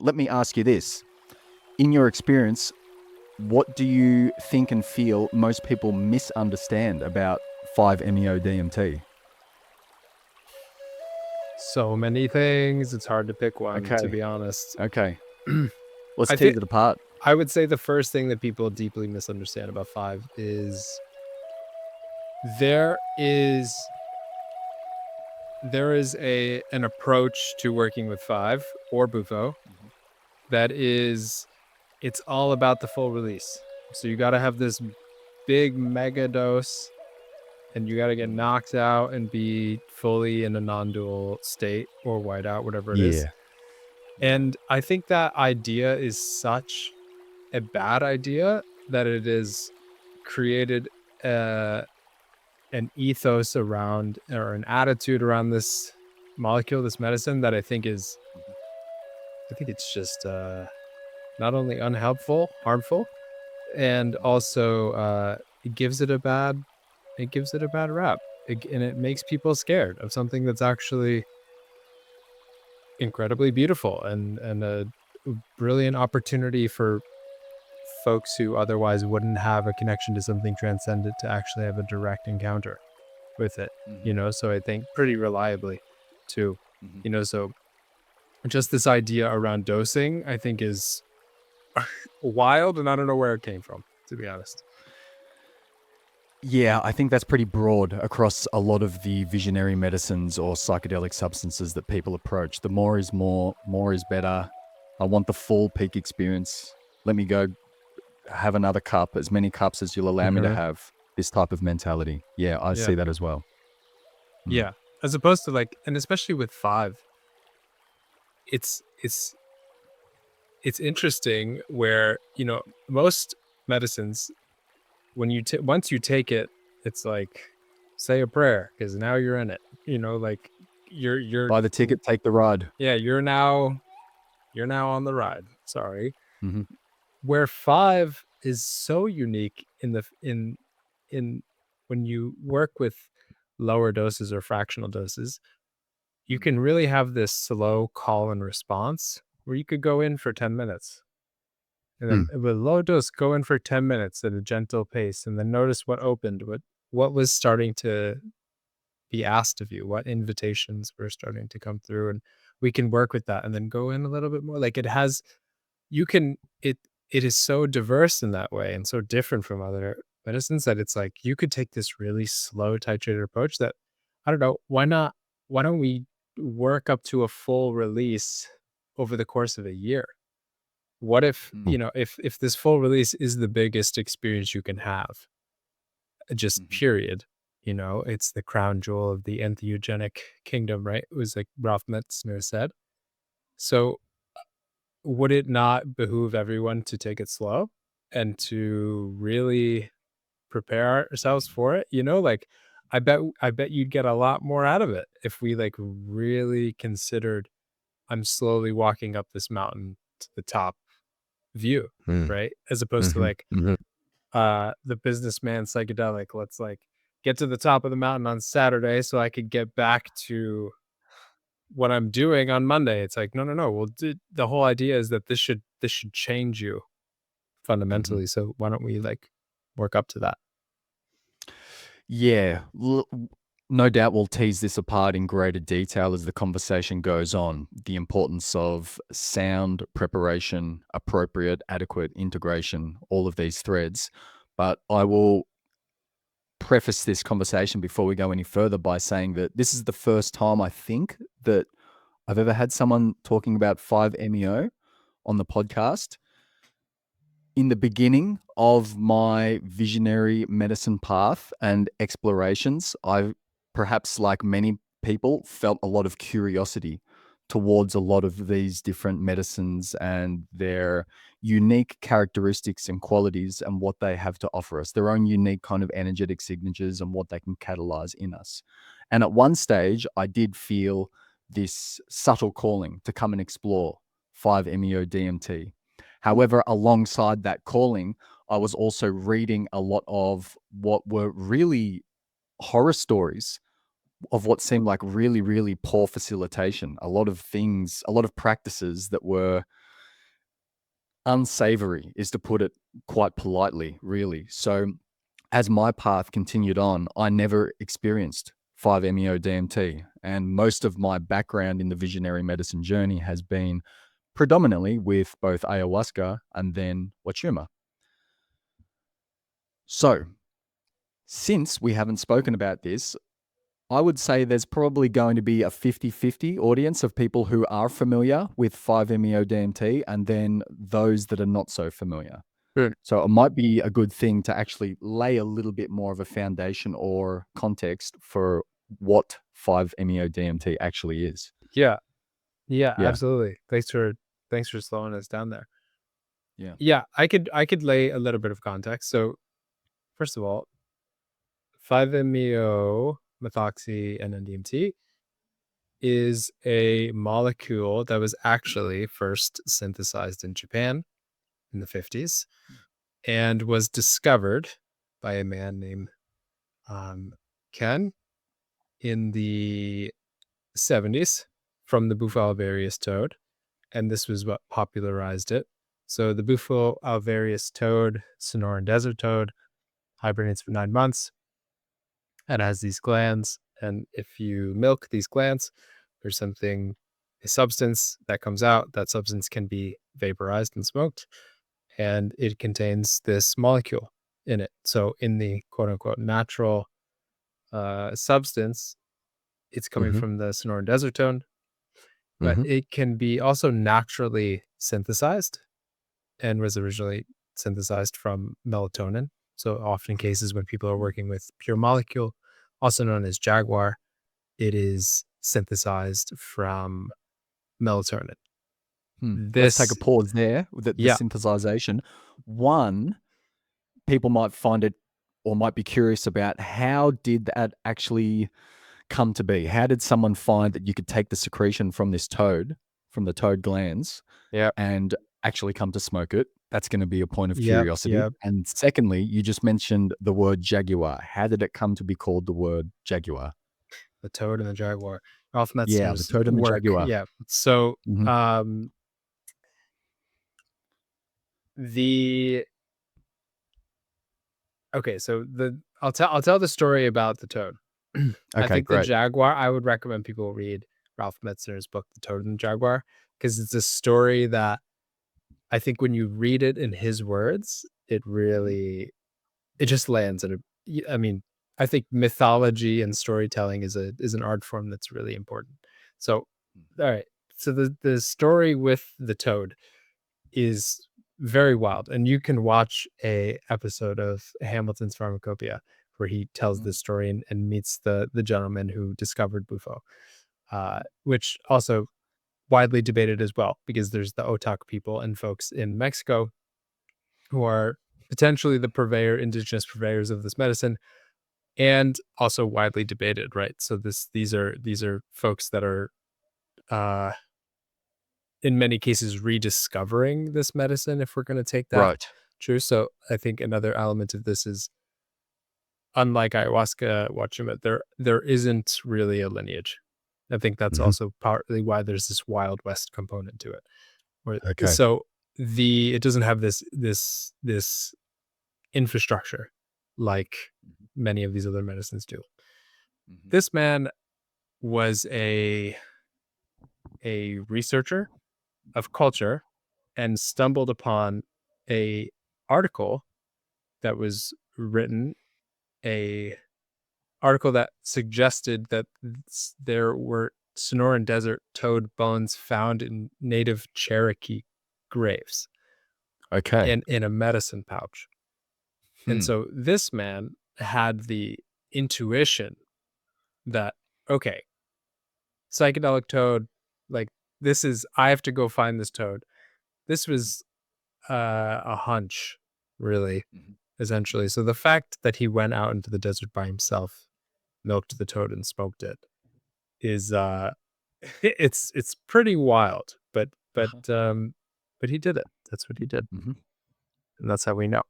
let me ask you this. In your experience, what do you think and feel most people misunderstand about 5-MeO-DMT? So many things. It's hard to pick one, to Okay. be honest. Okay. Let's I tease think it apart. I would say the first thing that people deeply misunderstand about 5 is there is an approach to working with 5 or Bufo that is, it's all about the full release. So you got to have this big mega dose and you got to get knocked out and be fully in a non-dual state or whiteout, whatever it is. And I think that idea is such a bad idea that it has created an ethos around, or an attitude around this molecule, this medicine, that I think it's just not only unhelpful, harmful, and also it gives it a bad rap, and it makes people scared of something that's actually incredibly beautiful and a brilliant opportunity for folks who otherwise wouldn't have a connection to something transcendent to actually have a direct encounter with it, so I think pretty reliably too, so just this idea around dosing, I think, is wild, and I don't know where it came from, to be honest. Yeah, I think that's pretty broad across a lot of the visionary medicines or psychedelic substances that people approach. The more is more is better. I want the full peak experience. Let me go have another cup, as many cups as you'll allow me to have. This type of mentality. Yeah, I see that as well. Yeah, as opposed to and especially with 5, it's interesting where, most medicines, when you once you take it, it's like, say a prayer, because now you're in it, you're buy the ticket, take the ride. Yeah, you're now on the ride. Sorry. Where 5 is so unique in when you work with lower doses or fractional doses, you can really have this slow call and response where you could go in for 10 minutes. And then with low dose, go in for 10 minutes at a gentle pace, and then notice what opened, what was starting to be asked of you, what invitations were starting to come through, and we can work with that and then go in a little bit more. It is so diverse in that way and so different from other medicines that it's like you could take this really slow titrated approach that, I don't know, why don't we work up to a full release over the course of a year? What if, if this full release is the biggest experience you can have, just period, it's the crown jewel of the entheogenic kingdom, right? It was like Ralph Metzner said. So would it not behoove everyone to take it slow and to really prepare ourselves for it? I bet you'd get a lot more out of it if we really considered, I'm slowly walking up this mountain to the top view, right? As opposed to the businessman psychedelic. Let's get to the top of the mountain on Saturday so I could get back to what I'm doing on Monday. It's like, no. Well, the whole idea is that this should change you fundamentally. So why don't we work up to that? Yeah, no doubt we'll tease this apart in greater detail as the conversation goes on. The importance of sound preparation, appropriate, adequate integration, all of these threads. But I will preface this conversation before we go any further by saying that this is the first time I think that I've ever had someone talking about 5-MeO on the podcast. In the beginning of my visionary medicine path and explorations, I, perhaps like many people, felt a lot of curiosity towards a lot of these different medicines and their unique characteristics and qualities and what they have to offer us, their own unique kind of energetic signatures and what they can catalyze in us. And at one stage, I did feel this subtle calling to come and explore 5-MeO-DMT. However, alongside that calling, I was also reading a lot of what were really horror stories of what seemed like really, really poor facilitation. A lot of things, a lot of practices that were unsavory, is to put it quite politely, really. So, as my path continued on, I never experienced 5-MeO DMT. And most of my background in the visionary medicine journey has been predominantly with both ayahuasca and then wachuma. So, since we haven't spoken about this, I would say there's probably going to be a 50-50 audience of people who are familiar with 5-MeO DMT and then those that are not so familiar. Sure. So it might be a good thing to actually lay a little bit more of a foundation or context for what 5-MeO DMT actually is. Yeah. Yeah, Yeah. absolutely. Thanks for slowing us down there. Yeah. Yeah, I could lay a little bit of context. So first of all, 5-MeO methoxy and DMT is a molecule that was actually first synthesized in Japan in the 50s and was discovered by a man named Ken in the 70s from the Bufo alvarius toad. And this was what popularized it. So the Bufo alvarius toad, Sonoran desert toad, hibernates for 9 months and has these glands. And if you milk these glands, there's a substance that comes out. That substance can be vaporized and smoked, and it contains this molecule in it. So in the quote unquote natural substance, it's coming Mhm. from the Sonoran desert toad, but Mhm. it can be also naturally synthesized and was originally synthesized from melatonin. So often cases when people are working with pure molecule, also known as jaguar, it is synthesized from melatonin. Let's take a This, pause there with the yeah, synthesization. One, people might find it or might be curious about how did that actually come to be? How did someone find that you could take the secretion from this toad, from the toad glands, yeah, and actually come to smoke it? That's going to be a point of yeah, curiosity. yeah. And secondly, you just mentioned the word jaguar. How did it come to be called the word jaguar? The toad and the jaguar. Ralph Yeah, the Metzner's toad and the work. jaguar. Yeah. So Mhm. the okay, so I'll tell the story about the toad. I Okay, think the great. jaguar, I would recommend people read Ralph Metzner's book, The Toad and the Jaguar, because it's a story that I think when you read it in his words, Mhm. it just lands in I mean, I think mythology and storytelling is an art form that's really important. So, all right. So the story with the toad is very wild, and you can watch a episode of Hamilton's Pharmacopoeia where he tells Mm. this story and meets the gentleman who discovered Bufo, which also widely debated as well because there's the Otak people and folks in Mexico who are potentially the indigenous purveyors of this medicine, and also widely debated, right? So these are folks that are uh in many cases rediscovering this medicine, if we're going to take that Right. true. So I think another element of this is, unlike ayahuasca, wachuma, there isn't really a lineage. I think that's Mhm. also partly why there's this Wild West component to it. Where Okay. so the it doesn't have this infrastructure like Mhm. many of these other medicines do. Mhm. This man was a researcher of culture and stumbled upon a article that was written, a article that suggested that there were Sonoran Desert toad bones found in native Cherokee graves Okay. in a medicine pouch. And Hmm. so this man had the intuition that, okay, psychedelic toad, like I have to go find this toad. This was a hunch, really, Mhm. essentially. Mhm. So the fact that he went out into the desert by himself, milked the toad and smoked it is it's pretty wild, Uh-huh. but he did it. That's what he did. Mhm. And that's how we know.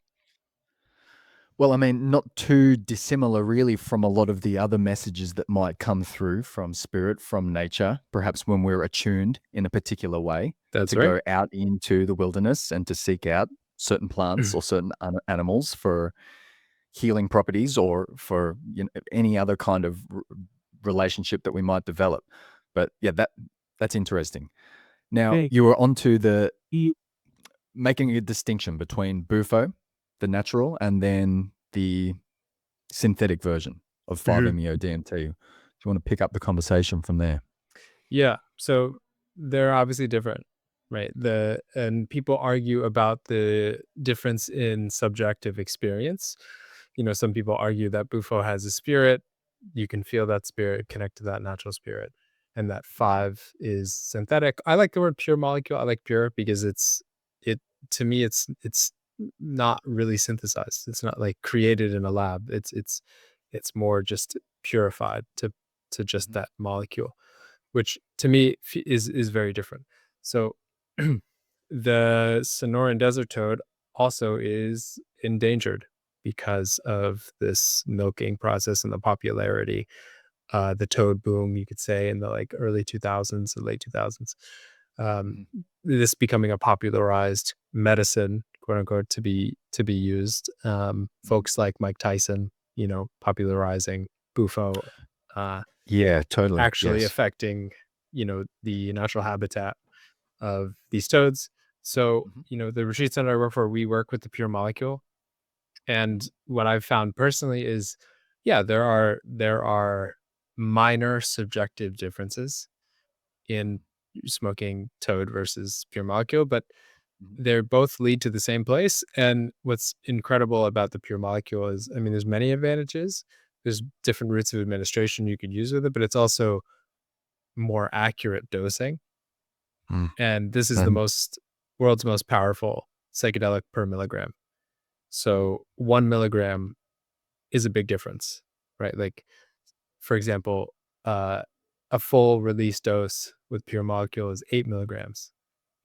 Well, I mean, not too dissimilar really from a lot of the other messages that might come through from spirit, from nature, perhaps when we're attuned in a particular way That's to right. go out into the wilderness and to seek out certain plants or certain animals for healing properties or for any other kind of relationship that we might develop. But yeah, that's interesting. Now, Hey. you were onto the making a distinction between bufo, the natural, and then the synthetic version of Mhm. 5-MeO DMT. Do you want to pick up the conversation from there? Yeah. So they're obviously different, right? And people argue about the difference in subjective experience. Some people argue that Bufo has a spirit. You can feel that spirit connect to that natural spirit. And that Mhm, five is synthetic. I like the word pure molecule. I like pure because it to me it's not really synthesized. It's not like created in a lab. It's more just purified to just mhm, that molecule, which to me is very different. So the Sonoran desert toad also is endangered because of this milking process and the popularity, the toad boom, you could say, in the like early 2000s and late 2000s. Um, mhm, this becoming a popularized medicine, quote unquote, to be used. mhm. Folks like Mike Tyson, popularizing Bufo, uh, Yeah, totally. actually Yes. affecting, the natural habitat of these toads. So, Mhm, the retreat center I work for, we work with the pure molecule. And mhm, what I've found personally is, yeah, there are minor subjective differences in smoking toad versus pure molecule, but mhm, they both lead to the same place. And what's incredible about the pure molecule is, I mean, there's many advantages. There's different routes of administration you could use with it, but it's also more accurate dosing. mm. And this is the And world's most powerful psychedelic per milligram. So 1 milligram is a big difference, right? Like, for example, uh, a full release dose with pure molecule is 8 milligrams.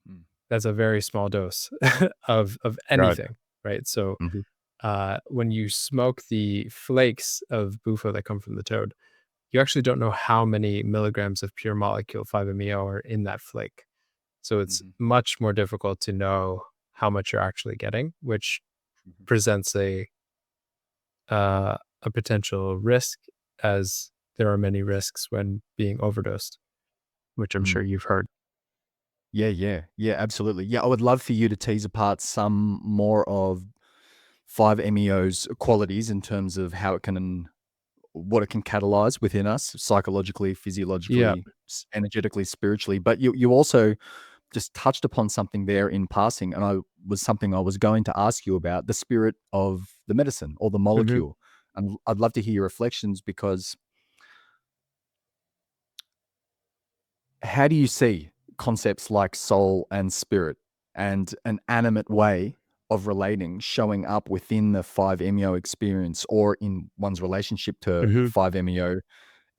mm, That's a very small dose of right. anything, right? So Mhm, when you smoke the flakes of bufo that come from the toad, you actually don't know how many milligrams of pure molecule 5-MeO are in that flake. So it's mhm, much more difficult to know how much you're actually getting, which mhm, presents a potential risk, as there are many risks when being overdosed, which I'm mm. sure you've heard. Yeah, yeah, yeah, absolutely. Yeah, I would love for you to tease apart some more of 5-MeO's qualities in terms of how it can what it can catalyze within us psychologically, Yeah. physiologically, energetically, spiritually. But you also just touched upon something there in passing, and I was going to ask you about the spirit of the medicine or the Mhm. molecule. And I'd love to hear your reflections because how do you see concepts like soul and spirit and an animate way of relating showing up within the 5-MeO experience or in one's relationship to Mhm. 5-MeO,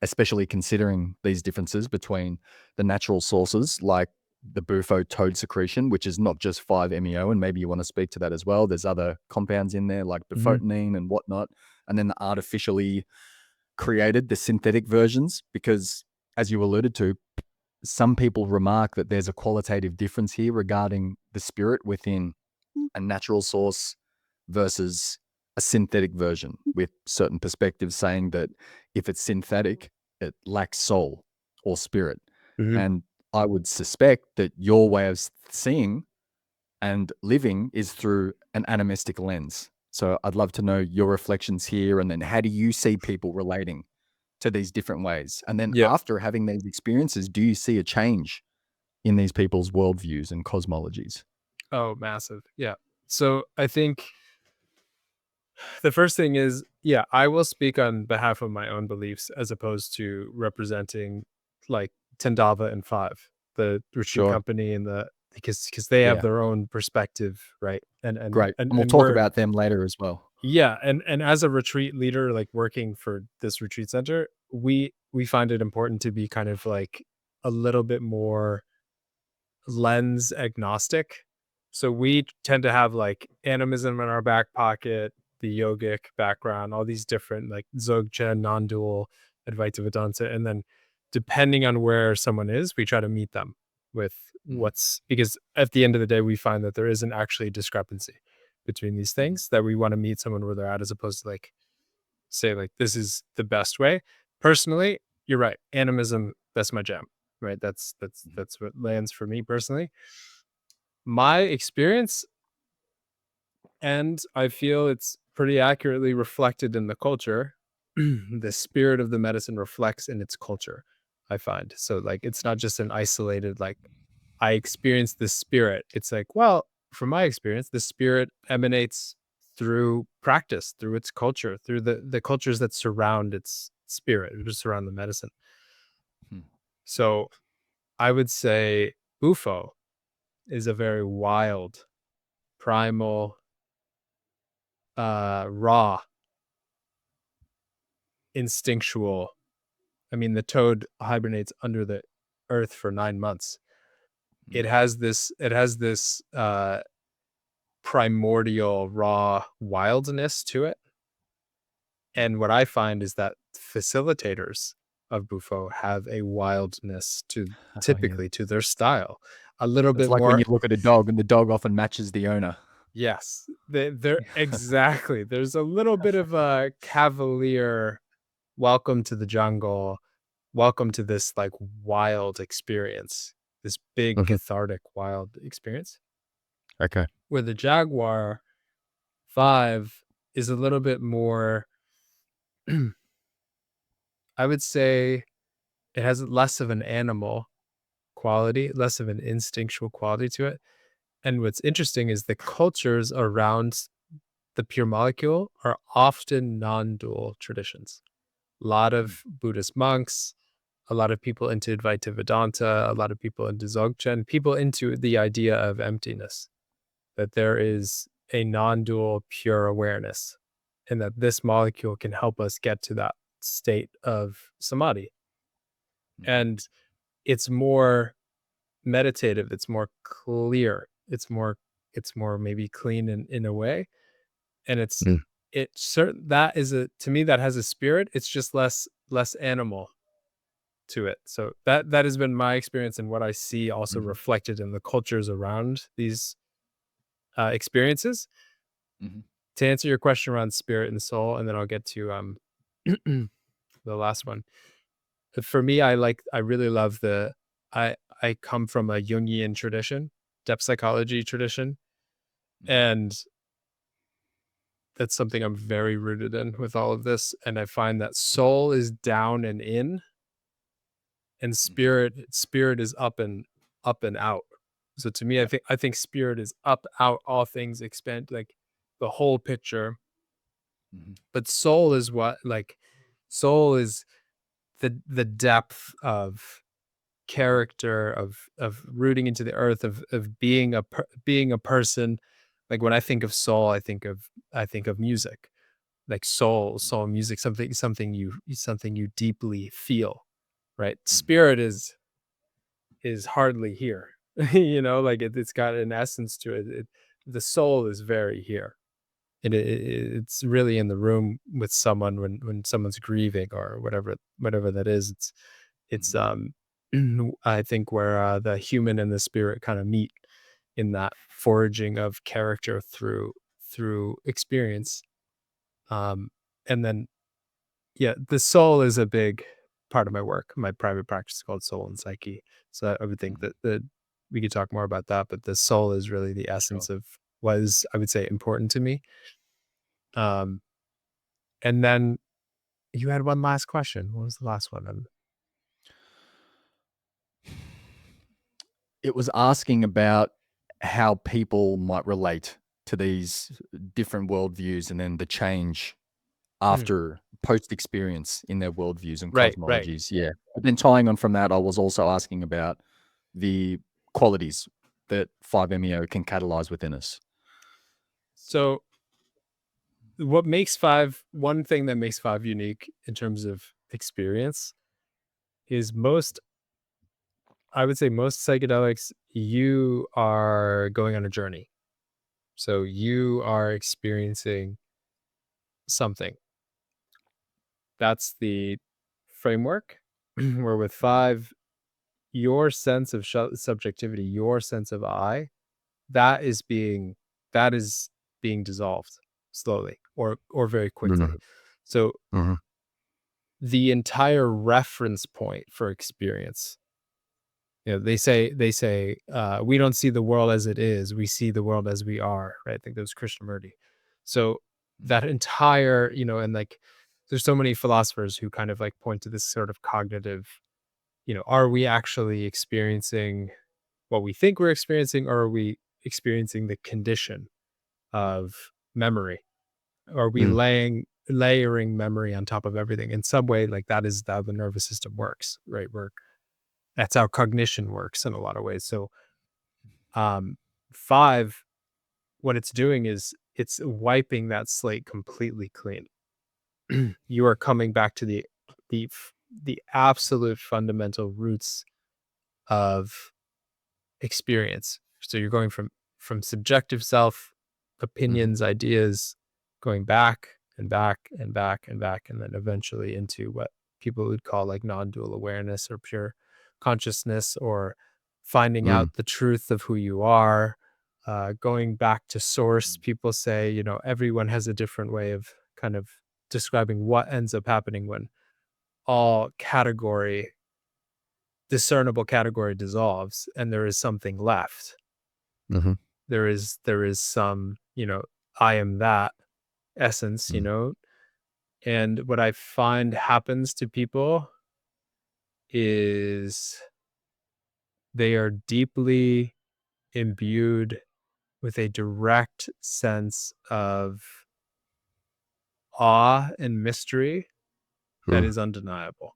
especially considering these differences between the natural sources like the bufo toad secretion, which is not just 5-MeO, and maybe you want to speak to that as well. There's other compounds in there like Mhm. bufotenine and whatnot, and then the artificially created, the synthetic versions, because as you alluded to, some people remark that there's a qualitative difference here regarding the spirit within a natural source versus a synthetic version, with certain perspectives saying that if it's synthetic, it lacks soul or spirit. Mhm. And I would suspect that your way of seeing and living is through an animistic lens. So I'd love to know your reflections here. And then how do you see people relating to these different ways? And then Yeah. after having these experiences, do you see a change in these people's worldviews and cosmologies? Oh, massive. Yeah. So I think the first thing is, yeah, I will speak on behalf of my own beliefs as opposed to representing like Tandava and Five, the retreat Sure. company, and because they have Yeah. their own perspective, right? And and Great. and And we'll and talk we're about them later as well. yeah, and as a retreat leader, like working for this retreat center, we find it important to be kind of like a little bit more lens agnostic. So we tend to have like animism in our back pocket, the yogic background, all these different like Dzogchen, non-dual, Advaita Vedanta, and then depending on where someone is, we try to meet them with Mhm. what's, because at the end of the day, we find that there isn't actually a discrepancy between these Mhm. things, that we want to meet someone where they're at, as opposed to like say like this is the best way. Personally, you're right. Animism, that's my jam. Right. Mhm. That's what lands for me personally. My experience, and I feel it's pretty accurately reflected in the culture. The spirit of the medicine reflects in its culture, I find. So like it's not just an isolated like I experience this spirit. It's like, well, from my experience, the spirit emanates through practice, through its culture, through the cultures that surround its spirit, or just surround the medicine. Mhm. So I would say Bufo is a very wild, primal, raw, instinctual. I mean, the toad hibernates under the earth for 9 months. Mhm. It has this primordial, raw wildness to it. Mhm. And what I find is that facilitators of Buffo have a wildness to Oh, yeah. typically to their style. A little It's bit like when more, you look at a dog and the dog often matches the owner. yes. They're exactly. There's a little bit of a cavalier welcome to the jungle, welcome to this like wild experience, this big Mhm. cathartic wild experience. Okay. Where the Jaguar 5 is a little bit more, I would say it has less of an animal quality, less of an instinctual quality to it. And what's interesting is the cultures around the pure molecule are often non-dual traditions. A lot Mm. of Buddhist monks, a lot of people into Advaita Vedanta, a lot of people into Dzogchen, people into the idea of emptiness, that there Mhm. is a non-dual pure awareness, and that this molecule can help us get to that state of samadhi. Mhm. And it's more meditative, it's more clear, it's more maybe clean in a way. And Mm. it's certain that is a, to me, that has a spirit. It's just less animal to it. So that has been my experience, and what I see also Mhm. reflected in the cultures around these experiences. Mhm. To answer your question around spirit and soul, and then I'll get to the last one. For me, I really love I I come from a Jungian tradition, depth psychology tradition, Mhm. and that's something I'm very rooted in with all of this. And I find that soul is down and in, and Mhm. spirit is up and out. So to me, Yeah. I think spirit is up, out, all things expand, like the whole picture. Mhm. But soul is what, like, soul is the depth of character, of rooting into the earth, of being being a person. Like when I think of soul, I think of music, like Mhm. soul music, something you deeply feel, right? Mhm. Spirit is hardly here. You know, like it's got an essence to it. The soul is very here. It's really in the room with someone when someone's grieving or whatever that is. It's Mhm. I think where the human and the spirit kind of meet in that foraging of character through experience. Um, and then yeah, the soul is a big part of my work. My private practice is called Soul and Psyche. So I would think Mhm. that we could talk more about that, but the soul is really the Sure. essence of what is, I would say, important to me. Um, and then you had one last question. What was the last one? It was asking about how people might relate to these different worldviews and then the change Mm, after post experience in their worldviews and right, right. cosmologies. Yeah. But then tying on from that, I was also asking about the qualities that 5-MeO can catalyze within us. So one thing that makes five unique in terms of experience is I would say most psychedelics, you are going on a journey. So you are experiencing something. That's the framework. Where with 5, your sense of subjectivity, your sense of I, that is being that is being dissolved slowly or very quickly. Mhm. So Mhm. the entire reference point for experience, they say we don't see the world as it is, we see the world as we are, right? I think that was Krishnamurti. So Mhm. that entire, and like there's so many philosophers who kind of like point to this sort of cognitive, are we actually experiencing what we think we're experiencing, or are we experiencing the condition of memory? Are we Mm. layering memory on top of everything in some way? Like that is how the nervous system works, right? That's how cognition works in a lot of ways. So, um, 5, what it's doing is it's wiping that slate completely clean. You are coming back to the absolute fundamental roots of experience. So you're going from subjective self, Mhm. opinions, ideas, going back and back and back and back, and then eventually into what people would call like non-dual awareness or pure consciousness, or finding Mm. out the truth of who you are. Going back to source, people say, everyone has a different way of kind of describing what ends up happening when all discernible category dissolves and there is something left. Mhm. There is some, I am that essence, Mm. and what I find happens to people is they are deeply imbued with a direct sense of awe and mystery that Mm. is undeniable.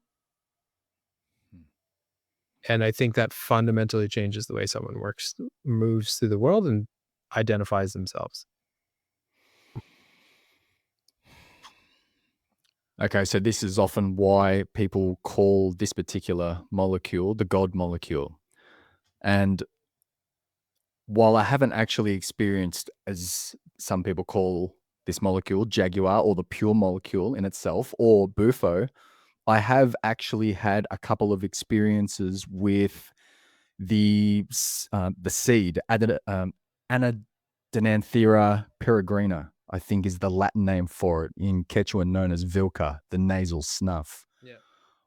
And I think that fundamentally changes the way someone moves through the world and identifies themselves. Okay, so this is often why people call this particular molecule the God molecule. And while I haven't actually experienced, as some people call this molecule, Jaguar or the pure molecule in itself, or Bufo, I have actually had a couple of experiences with the seed, Anadenanthera peregrina, I think is the Latin name for it, in Quechua known as Vilca, the nasal snuff. Yeah.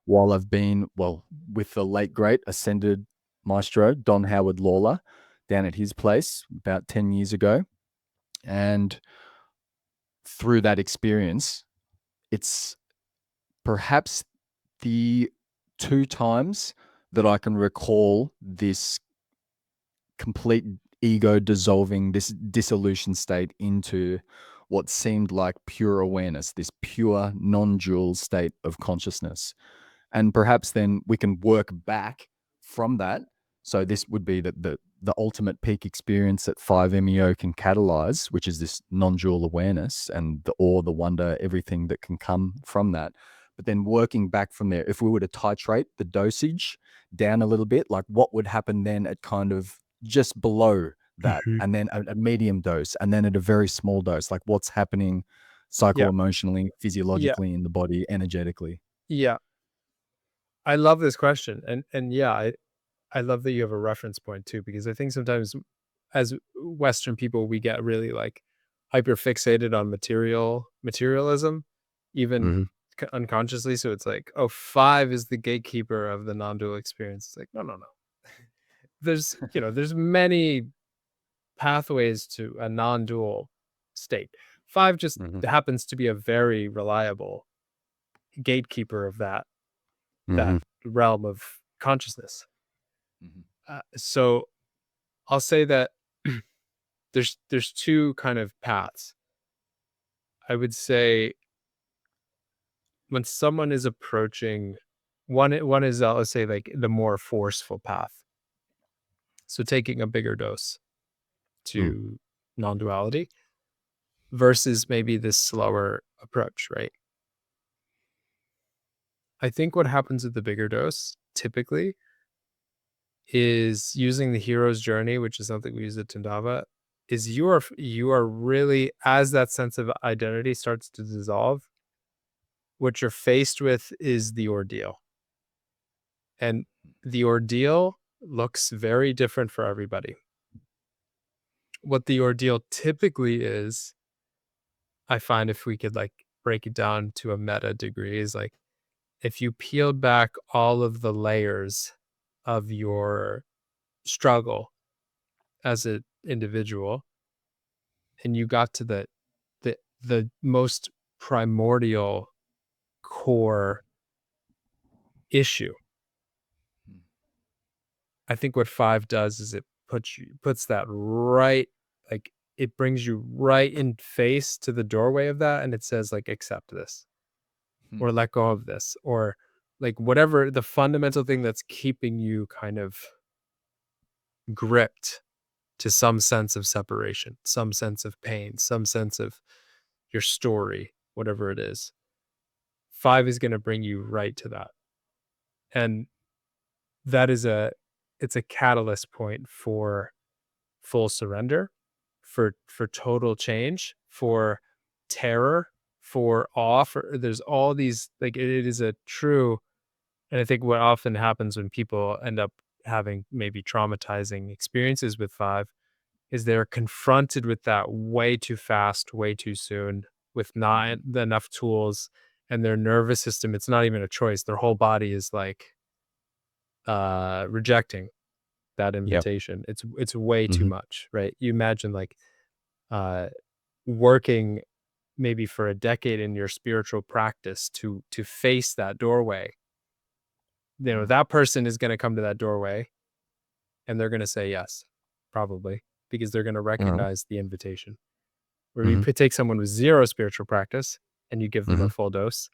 While I've been, well, with the late great ascended maestro, Don Howard Lawler, down at his place about 10 years ago. And through that experience, it's perhaps the 2 times that I can recall this complete ego dissolving, this dissolution state into what seemed like pure awareness, this pure non-dual state of consciousness. And perhaps then we can work back from that. So this would be the ultimate peak experience that 5-MeO can catalyze, which is this non-dual awareness and the awe, the wonder, everything that can come from that. But then working back from there, if we were to titrate the dosage down a little bit, like what would happen then at kind of just below that, Mhm. and then a medium dose, and then at a very small dose, like what's happening psycho Yeah. emotionally, Yeah. physiologically in the body, energetically. Yeah. I love this question. And yeah, I love that you have a reference point too, because I think sometimes as Western people, we get really like hyper fixated on materialism, even Mhm. unconsciously. So it's like, oh, 5 is the gatekeeper of the non-dual experience. It's like, no, no, no. There's many pathways to a non-dual state. 5 just Mhm. happens to be a very reliable gatekeeper of that Mhm. realm of consciousness. Mhm. So I'll say that there's 2 kind of paths. I would say when someone is approaching one is, let's say, like, the more forceful path. So taking a bigger dose Mm. to non-duality versus maybe this slower approach, right? I think what happens with the bigger dose, typically, is using the hero's journey, which is something we use at Tandava. is you are really, as that sense of identity starts to dissolve, what you're faced with is the ordeal. And the ordeal looks very different for everybody. What the ordeal typically is, I find, if we could like break it down to a meta degree, is like if you peeled back all of the layers of your struggle as an individual and you got to the most primordial core issue. I think what 5 does is it puts that right, like it brings you right in face to the doorway of that, and it says like, accept this Hmm. or let go of this, or like whatever the fundamental thing that's keeping you kind of gripped to some sense of separation, some sense of pain, some sense of your story, whatever it is. 5 is going to bring you right to that. And that is it's a catalyst point for full surrender, for total change, for terror, for awe, for there's all these, like it is a true. And I think what often happens when people end up having maybe traumatizing experiences with 5 is they're confronted with that way too fast, way too soon, with not Mhm. enough tools, and their nervous system, it's not even a choice. Their whole body is like rejecting that Yep. invitation. It's way too Mhm. much, right? You imagine like uh working maybe for a decade in your spiritual practice to face that doorway. You know, Mm. that person is going to come to that doorway and they're going to say yes, probably, because they're going to Alright. recognize the invitation. Where you Mhm. could take someone with zero spiritual practice and you give them a Mhm. full dose,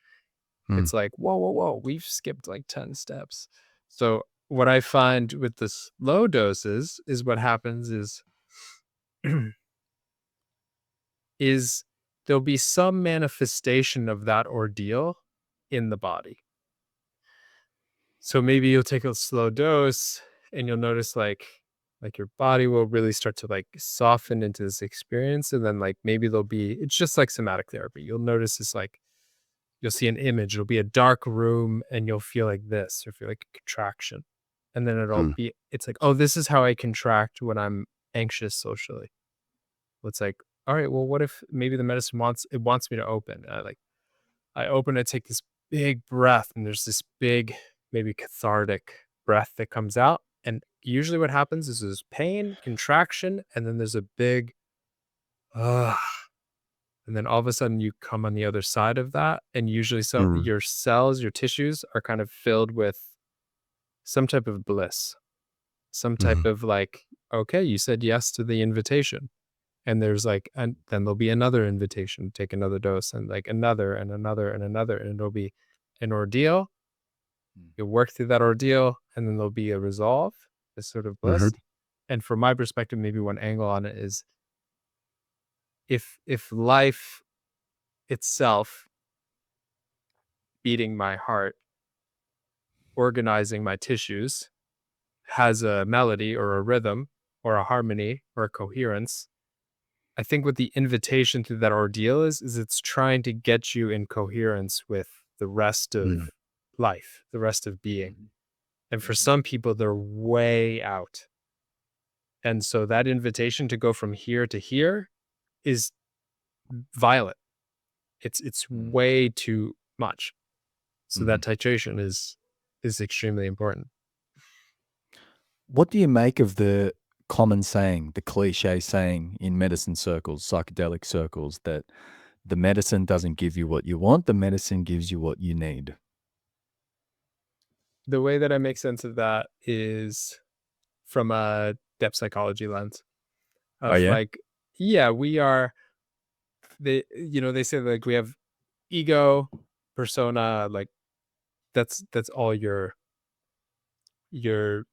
Mm. it's like, whoa, whoa, whoa, we've skipped like 10 steps. So what I find with the low doses is what happens is there'll be some manifestation of that ordeal in the body. So maybe you'll take a slow dose and you'll notice like your body will really start to like soften into this experience, and then like maybe there'll be, it's just like somatic therapy. You'll notice this, like you'll see an image, it'll be a dark room and you'll feel like this or feel like a contraction. And then Mm. it's like, oh, this is how I contract when I'm anxious socially. Well, it's like, all right, well, what if maybe the medicine wants me to open? I open, I take this big breath, and there's this big, maybe cathartic breath that comes out. And usually what happens is there's pain, contraction, and then there's a big, ah, and then all of a sudden you come on the other side of that. And usually so Mm. your cells, your tissues are kind of filled with some type of bliss, some type Mhm. of like, okay, you said yes to the invitation. And there's like, and then there'll be another invitation, take another dose, and like another and another and another. And it'll be an ordeal. Mm. You'll work through that ordeal, and then there'll be a resolve, this sort of Mhm. bliss. And from my perspective, maybe one angle on it is if life itself, beating my heart, organizing my tissues, has a melody or a rhythm or a harmony or a coherence, I think what the invitation through that ordeal is it's trying to get you in coherence with the rest of Mm. life, the rest of being. Mhm. And for Mhm. some people, they're way out. And so that invitation to go from here to here is violent. It's Mm. way too much. So that Mhm. titration is extremely important. What do you make of the common saying, the cliche saying in medicine circles, psychedelic circles, that the medicine doesn't give you what you want, the medicine gives you what you need? The way that I make sense of that is from a depth psychology lens Oh, of yeah? like, yeah, we are they say like we have ego, persona, like that's all your your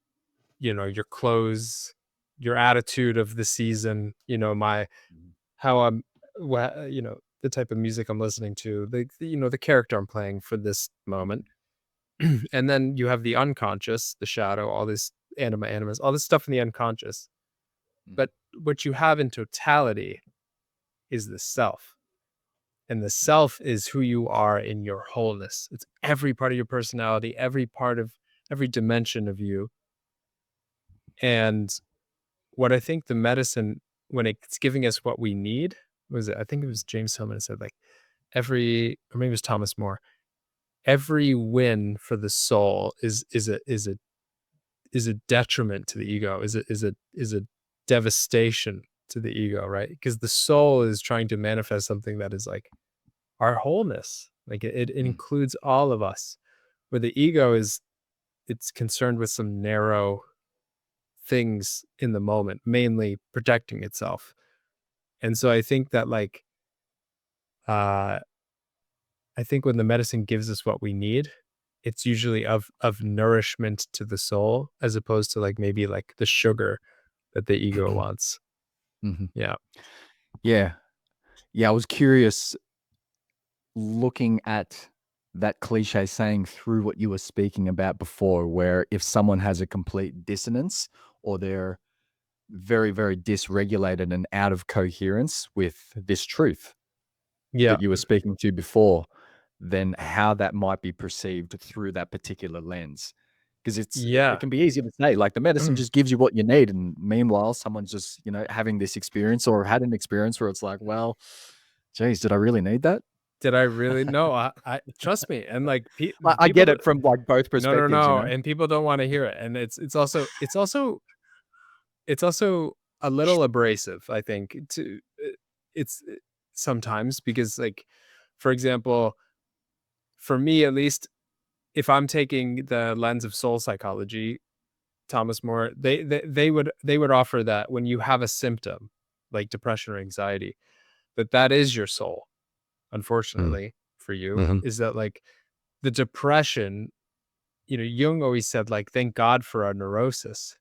clothes, your attitude of the season, my Mhm. how I'm the type of music I'm listening to, the character I'm playing for this moment. And then you have the unconscious, the shadow, all this animus, all this stuff in the unconscious. Mhm. But what you have in totality is the self. And the self is who you are in your wholeness. It's every part of your personality, every dimension of you. And what I think the medicine, when it's giving us what we need, was it? I think it was James Hillman said, like, or maybe it was Thomas More. Every win for the soul is a detriment to the ego. Is a devastation to the ego, right? Because the soul is trying to manifest something that is like our wholeness. Like it Mm. includes all of us. Where the ego is, it's concerned with some narrow things in the moment, mainly protecting itself. And so I think that uh I think when the medicine gives us what we need, it's usually of nourishment to the soul as opposed to like maybe like the sugar that the ego wants. Mhm. Yeah. Yeah. Yeah, I was curious looking at that cliche saying through what you were speaking about before, where if someone has a complete dissonance or they're very, very dysregulated and out of coherence with this truth Yeah. that you were speaking to before, then how that might be perceived through that particular lens. Because it Yeah. can be easy to say, like the medicine just gives you what you need. And meanwhile, someone's just, having this experience or had an experience where it's like, well, geez, did I really need that? Did I really? No, I trust me. And like I people get do, it from like both no, no, perspectives, you no. know? And people don't want to hear it. And it's also a little abrasive, I think, to it's sometimes because like, for example, for me at least, if I'm taking the lens of soul psychology, Thomas More, they would offer that when you have a symptom like depression or anxiety, that is your soul. Mm, Unfortunately for you, mhm, is that like the depression, Jung always said, like, thank God for our neurosis,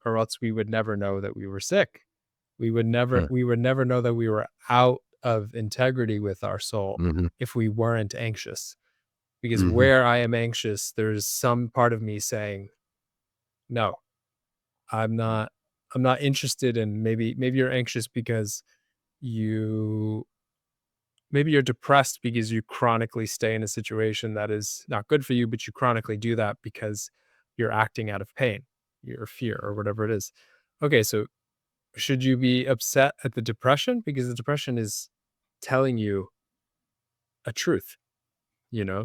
or else we would never know that we were sick. We would never mm, we would never know that we were out of integrity with our soul mhm, if we weren't anxious. Because mhm, where I am anxious, there's some part of me saying, no, I'm not I'm not interested in, maybe you're anxious because you maybe you're depressed because you chronically stay in a situation that is not good for you, but you chronically do that because you're acting out of pain, your fear, or whatever it is. Okay, so should you be upset at the depression? Because the depression is telling you a truth,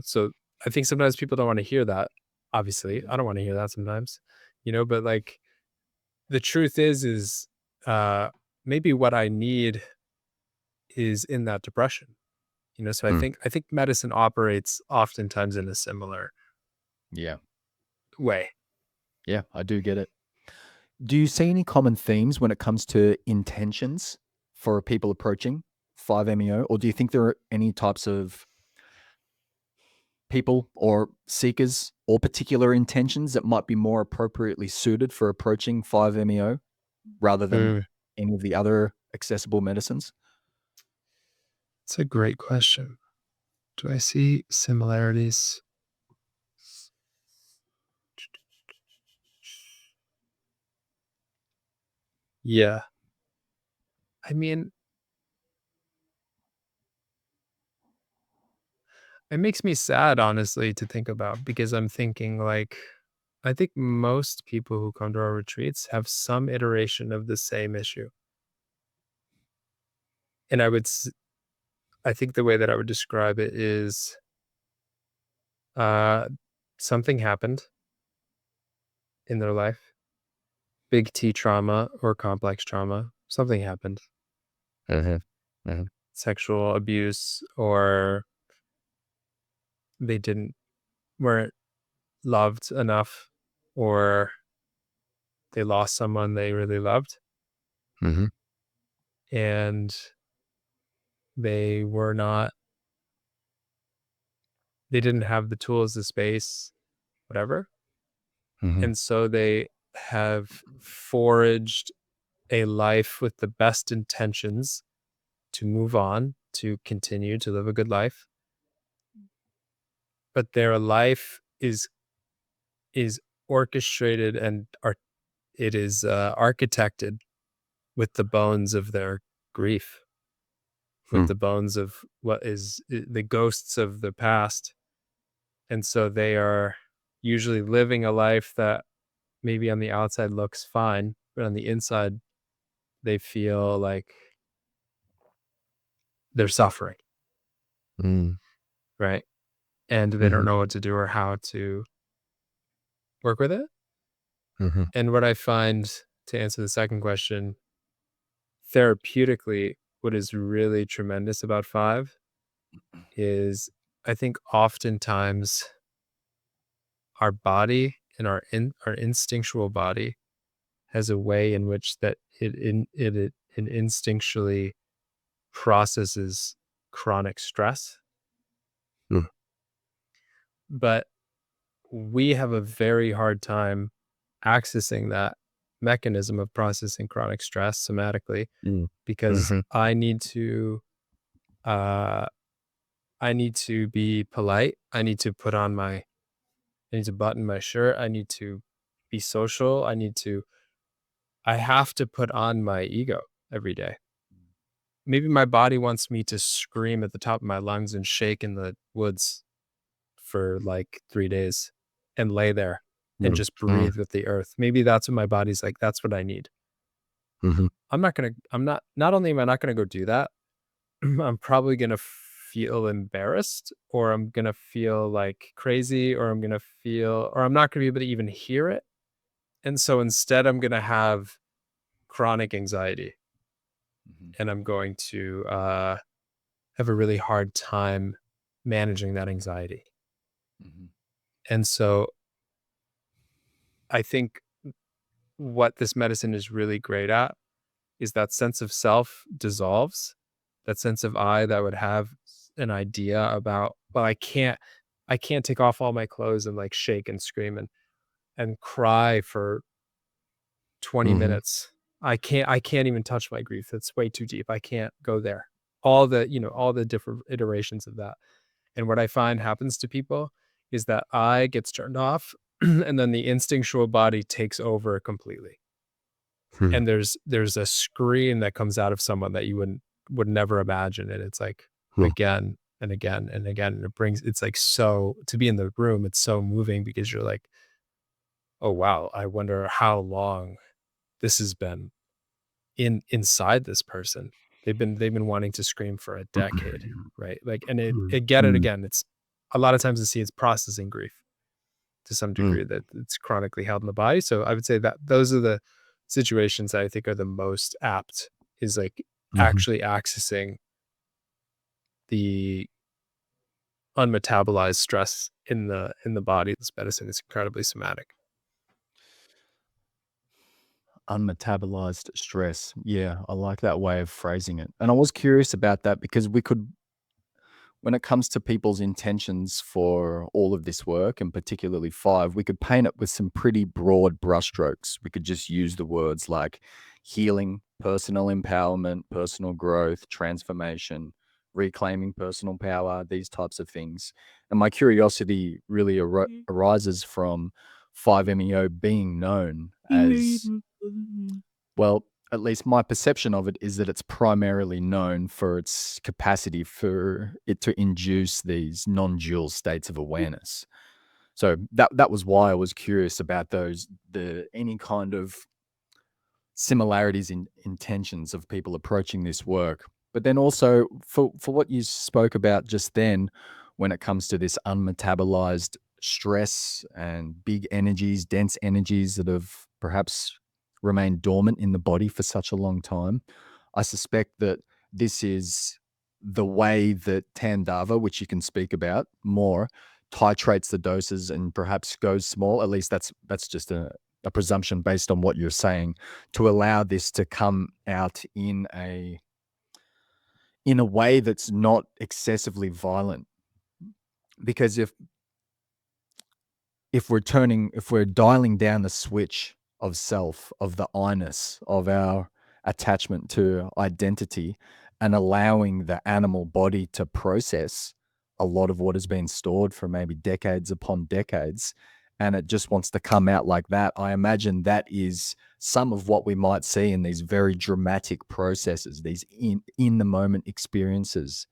So I think sometimes people don't want to hear that. Obviously, I don't want to hear that sometimes, but like the truth is uh maybe what I need is in that depression. So I mm. think I think medicine operates oftentimes in a similar Yeah. way. Yeah, I do get it. Do you see any common themes when it comes to intentions for people approaching 5-MeO? Or do you think there are any types of people or seekers or particular intentions that might be more appropriately suited for approaching 5-MeO rather than Mm, any of the other accessible medicines? it's a great question. Do I see similarities? Yeah. I mean, it makes me sad, honestly, to think about because I'm thinking like, I think most people who come to our retreats have some iteration of the same issue. And I think the way that I would describe it is uh, something happened in their life, big T trauma or complex trauma, something happened, Mhm, mhm, sexual abuse, or they weren't loved enough, or they lost someone they really loved, mhm, and they were not they didn't have the tools, the space, whatever. mhm, And so they have foraged a life with the best intentions to move on, to continue to live a good life, but their life is orchestrated and it is architected with the bones of their grief, with the bones of what is the ghosts of the past. And so they are usually living a life that maybe on the outside looks fine, but on the inside, they feel like they're suffering, right? And they don't know what to do or how to work with it. And what I find, to answer the second question, therapeutically, what is really tremendous about five is I think oftentimes our body and our instinctual body has a way in which that it instinctually processes chronic stress, but we have a very hard time accessing that mechanism of processing chronic stress somatically, because uh I need to be polite. I need to I need to button my shirt. I need to be social. I have to put on my ego every day. Maybe my body wants me to scream at the top of my lungs and shake in the woods for like 3 days and lay there and just breathe with the earth. Maybe that's what my body's like. That's what I need. Not only am I not gonna go do that, I'm probably gonna feel embarrassed, or I'm gonna feel like crazy, or I'm not gonna be able to even hear it. And so instead I'm gonna have chronic anxiety, and I'm going to have a really hard time managing that anxiety. And so I think what this medicine is really great at is that sense of self dissolves, that sense of I that would have an idea about, well, I can't take off all my clothes and like shake and scream and cry for 20 minutes. I can't even touch my grief. It's way too deep. I can't go there. All the different iterations of that. And what I find happens to people is that I gets turned off and then the instinctual body takes over completely. And there's a scream that comes out of someone that you would never imagine. And it's like again and again and again. And it's like, so to be in the room, it's so moving, because you're like, oh wow, I wonder how long this has been inside this person. They've been wanting to scream for a decade, right? Like, and it get it again. It's a lot of times it's processing grief to some degree, that it's chronically held in the body. So I would say that those are the situations that I think are the most apt, is like actually accessing the unmetabolized stress in the body. This medicine is incredibly somatic. Unmetabolized stress. Yeah, I like that way of phrasing it. And I was curious about that because when it comes to people's intentions for all of this work, and particularly five, we could paint it with some pretty broad brushstrokes. We could just use the words like healing, personal empowerment, personal growth, transformation, reclaiming personal power, these types of things. And my curiosity really arises from 5-MeO being known as, well, at least my perception of it is that it's primarily known for its capacity for it to induce these non-dual states of awareness. So that was why I was curious about any kind of similarities in intentions of people approaching this work. But then also for what you spoke about just then, when it comes to this unmetabolized stress and big energies, dense energies that have perhaps remained dormant in the body for such a long time, I suspect that this is the way that Tandava, which you can speak about more, titrates the doses and perhaps goes small. At least that's just a presumption based on what you're saying, to allow this to come out in a way that's not excessively violent. Because if we're dialing down the switch of self, of the I-ness, of our attachment to identity, and allowing the animal body to process a lot of what has been stored for maybe decades upon decades, and it just wants to come out like that. I imagine that is some of what we might see in these very dramatic processes, these in the moment experiences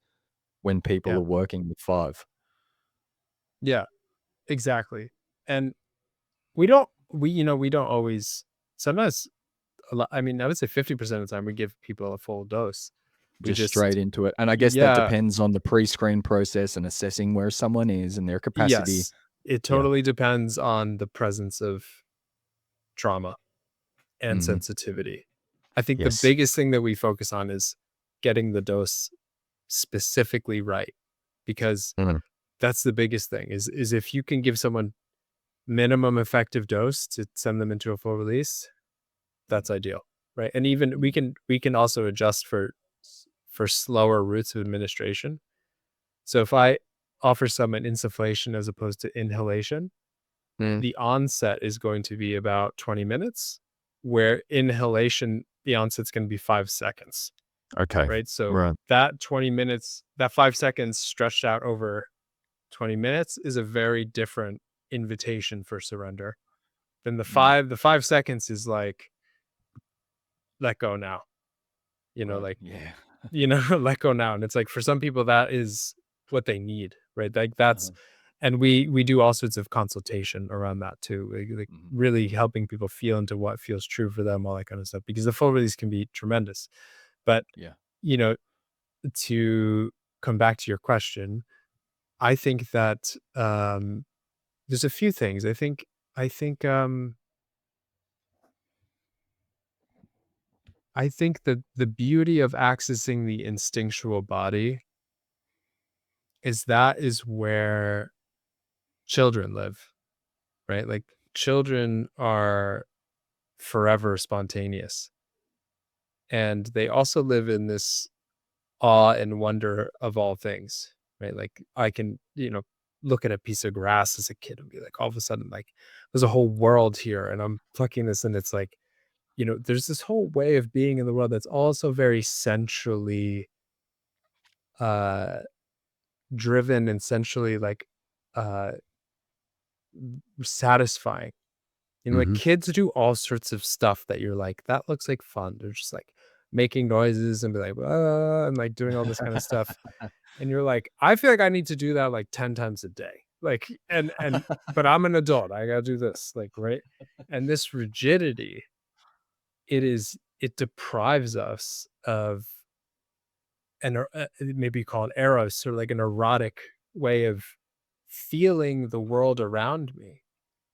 when people Yeah. are working with five. Yeah, exactly. And we don't always, sometimes I mean, I would say 50% of the time we give people a full dose. We Just straight just, into it. And I guess that yeah, depends on the pre-screen process and assessing where someone is and their capacity. yes. It Yeah. totally depends on the presence of trauma and Mhm. sensitivity. I think the Yes. biggest thing that we focus on is getting the dose specifically right, because Mhm. that's the biggest thing is if you can give someone minimum effective dose to send them into a full release, that's ideal, right? And even Mhm. we can also adjust for slower routes of administration. So if I offer someone insufflation as opposed to inhalation, Mhm. the onset is going to be about 20 minutes, where inhalation, the onset's going to be 5 seconds, Okay. right? So Right. that 20 minutes, that 5 seconds stretched out over 20 minutes is a very different invitation for surrender than Mm. the 5 seconds is like, let go now, Right. like, Yeah. let go now. And it's like, for some people, that is what they need, right? Like that's, Uh-huh. and we do all sorts of consultation around that too, like Mhm. really helping people feel into what feels true for them, all that kind of stuff, because the full release can be tremendous. But, Yeah. you know, to come back to your question, I think that there's a few things. I think, I think that the beauty of accessing the instinctual body is that is where children live, right? Like children are forever spontaneous. And they also live in this awe and wonder of all things, right? Like I can, look at a piece of grass as a kid and be like, all of a sudden, like there's a whole world here and I'm plucking this and it's like, there's this whole way of being in the world that's also very centrally uh driven and centrally like uh satisfying. Like Mhm. kids do all sorts of stuff that you're like, that looks like fun. They're just like making noises and be like, "Ah," and like doing all this kind of stuff. And you're like, I feel like I need to do that like 10 times a day. Like, but I'm an adult. I gotta do this. Like, right. And this rigidity, it deprives us of maybe called eros, or like an erotic way of feeling the world around me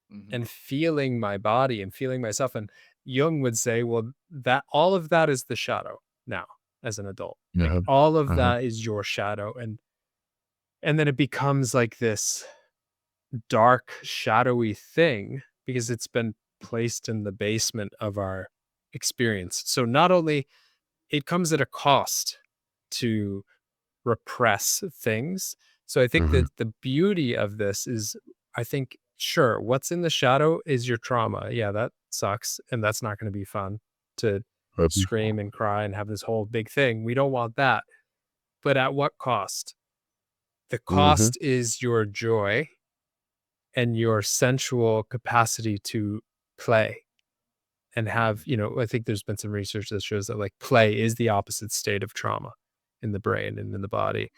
Mhm. and feeling my body and feeling myself. And Jung would say, well, that all of that is the shadow now as an adult. Like Uh-huh. all of Uh-huh. that is your shadow. And then it becomes like this dark, shadowy thing because it's been placed in the basement of our experience. So not only it comes at a cost to repress things. So I think Mhm. that the beauty of this is, I think, sure, what's in the shadow is your trauma. Yeah, that sucks. And that's not going to be fun to Mhm. scream and cry and have this whole big thing. We don't want that. But at what cost? The Mhm. cost is your joy and your sensual capacity to play and have, I think there's been some research that shows that like play is the opposite state of trauma in the brain and in the body.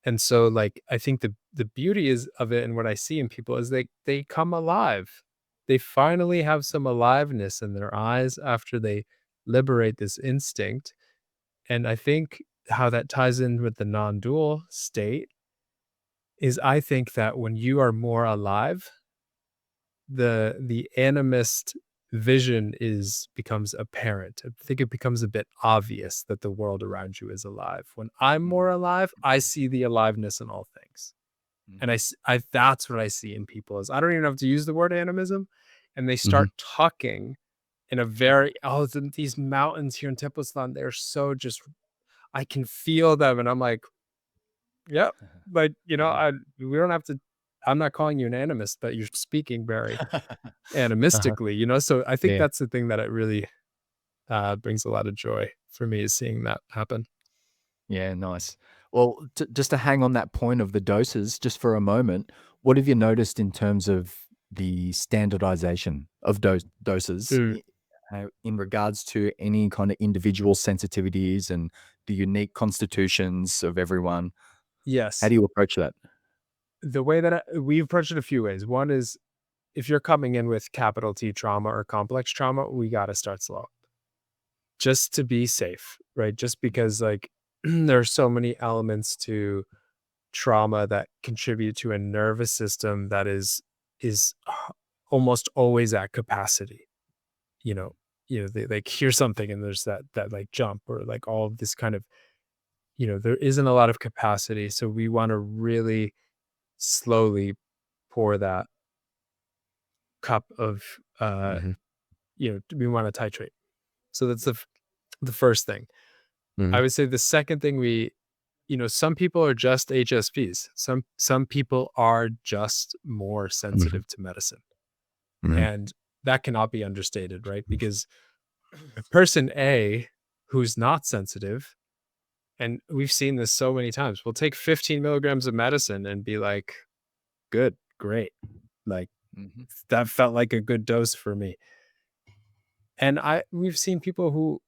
And so like I think the beauty is of it, and what I see in people is they come alive. They finally have some aliveness in their eyes after they liberate this instinct. And I think how that ties in with the non-dual state is, I think that when you are more alive, the animist vision becomes apparent. I think it becomes a bit obvious that the world around you is alive. When I'm more Mhm. alive, I see the aliveness in all things. And Mhm. that's what I see in people is I don't even have to use the word animism, and they Mhm. start talking in a these mountains here in Tepoztlan, they're so just, I can feel them and I'm like, yep. But Mhm. we don't have to, I'm not calling you an animist, but you're speaking very Uh-huh. animistically, so I think Yeah. that's the thing that it really brings a lot of joy for me, is seeing that happen. Yeah, nice. Well, just to hang on that point of the doses just for a moment, what have you noticed in terms of the standardization of doses Mm. in regards to any kind of individual sensitivities and the unique constitutions of everyone. How Yes. do you approach that? The way that we approach it a few ways. One is if you're coming in with capital T trauma or complex trauma, we got to start slow just to be safe, right? Just because like there are so many elements to trauma that contribute to a nervous system that is almost always at capacity. You know, they like hear something and there's that like jump or like all of this kind of, there isn't a lot of capacity. So we want to really slowly pour that cup of Mhm. we want to titrate. So that's the first thing. I Mhm. would say the second thing some people are just HSPs. Some people are just more Mhm. sensitive to medicine. Mhm. And that cannot be understated, right? Because person A who's not sensitive, and we've seen this so many times, will take 15 milligrams of medicine and be like, good, great. Like Mhm. that felt like a good dose for me. And we've seen people who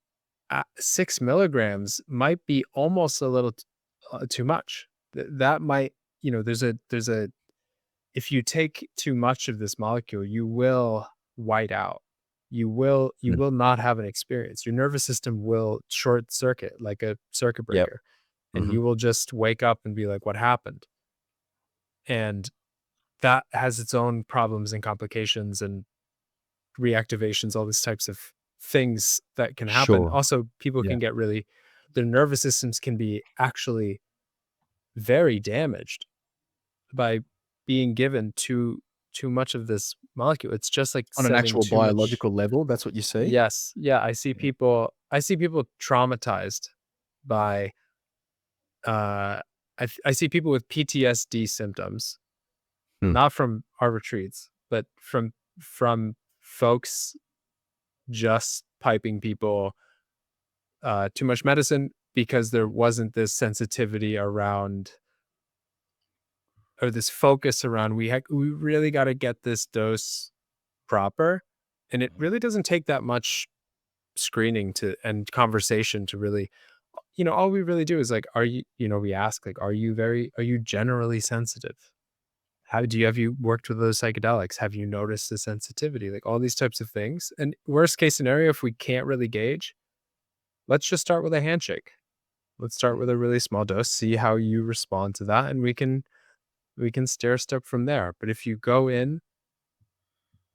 6 milligrams might be almost a little too much. That might, there's a if you take too much of this molecule, you will white out. You will not have an experience. Your nervous system will short circuit like a circuit Yep. breaker, and Mhm. you will just wake up and be like, "What happened?" And that has its own problems and complications and reactivations, all these types of things that can happen. Sure. Also, people Yeah. can get really their nervous systems can be actually very damaged by being given too much of this molecule. It's just like On an sending actual too much. biological level, that's what you see? Yes. Yeah, Yeah. I see people traumatized by I see people with PTSD symptoms, Mm. not from our retreats, but from folks just piping people too much medicine because there wasn't this sensitivity around or this focus around we really got to get this dose proper, and it really doesn't take that much screening to and conversation to really, all we really do is like, are you, we ask like, are you generally sensitive? Have you worked with those psychedelics? Have you noticed the sensitivity? Like all these types of things. And worst case scenario, if we can't really gauge, let's just start with a handshake. Let's start with Mm. a really small dose, see how you respond to that, and we can stair step from there. But if you go in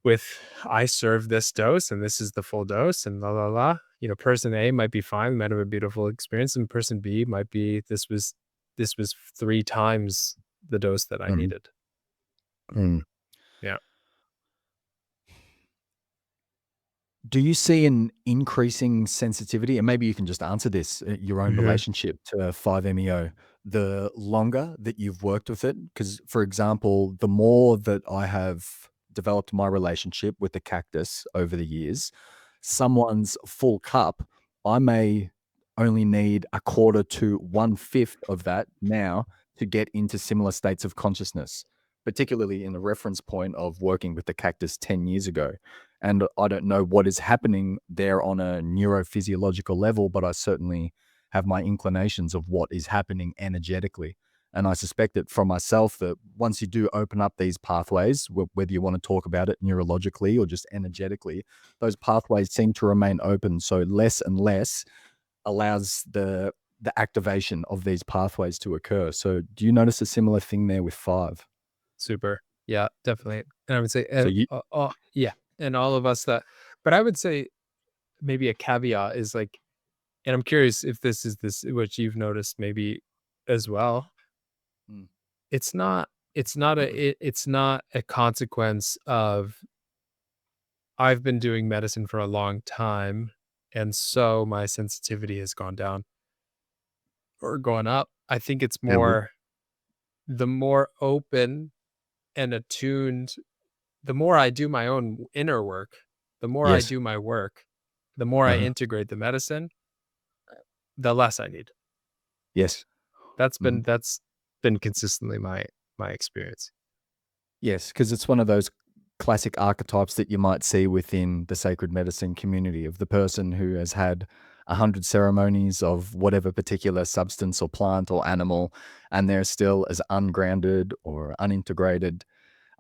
with I serve this dose and this is the full dose and la la la, person A might be fine, might have a beautiful experience, and person B might be this was 3 times the dose that I Mhm. needed. Mm. Yeah. Do you see an increasing sensitivity? And maybe you can just answer this, your own Mhm. relationship to 5-MeO, the longer that you've worked with it? Because, for example, the more that I have developed my relationship with the cactus over the years, someone's full cup, I may only need a quarter to one-fifth of that now to get into similar states of consciousness, particularly in the reference point of working with the cactus 10 years ago. And I don't know what is happening there on a neurophysiological level, but I certainly have my inclinations of what is happening energetically. And I suspect that from myself that once you do open up these pathways, whether you want to talk about it neurologically or just energetically, those pathways seem to remain open. So less and less allows the activation of these pathways to occur. So do you notice a similar thing there with 5? Super. Yeah, definitely. And I would say, So you yeah, and all of us that, but I would say maybe a caveat is like, and I'm curious if this is this what you've noticed maybe as well. Mm. It's not a consequence of I've been doing medicine for a long time, and so my sensitivity has gone down or gone up. I think it's And more the more open and attuned, the more I do my own inner work, the more I Yes. do my work, the more I Uh-huh. integrate the medicine, the less I need. Yes. That's been Mhm. that's been consistently my experience. Yes, because it's one of those classic archetypes that you might see within the sacred medicine community of the person who has had 100 ceremonies of whatever particular substance or plant or animal, and they're still as ungrounded or unintegrated,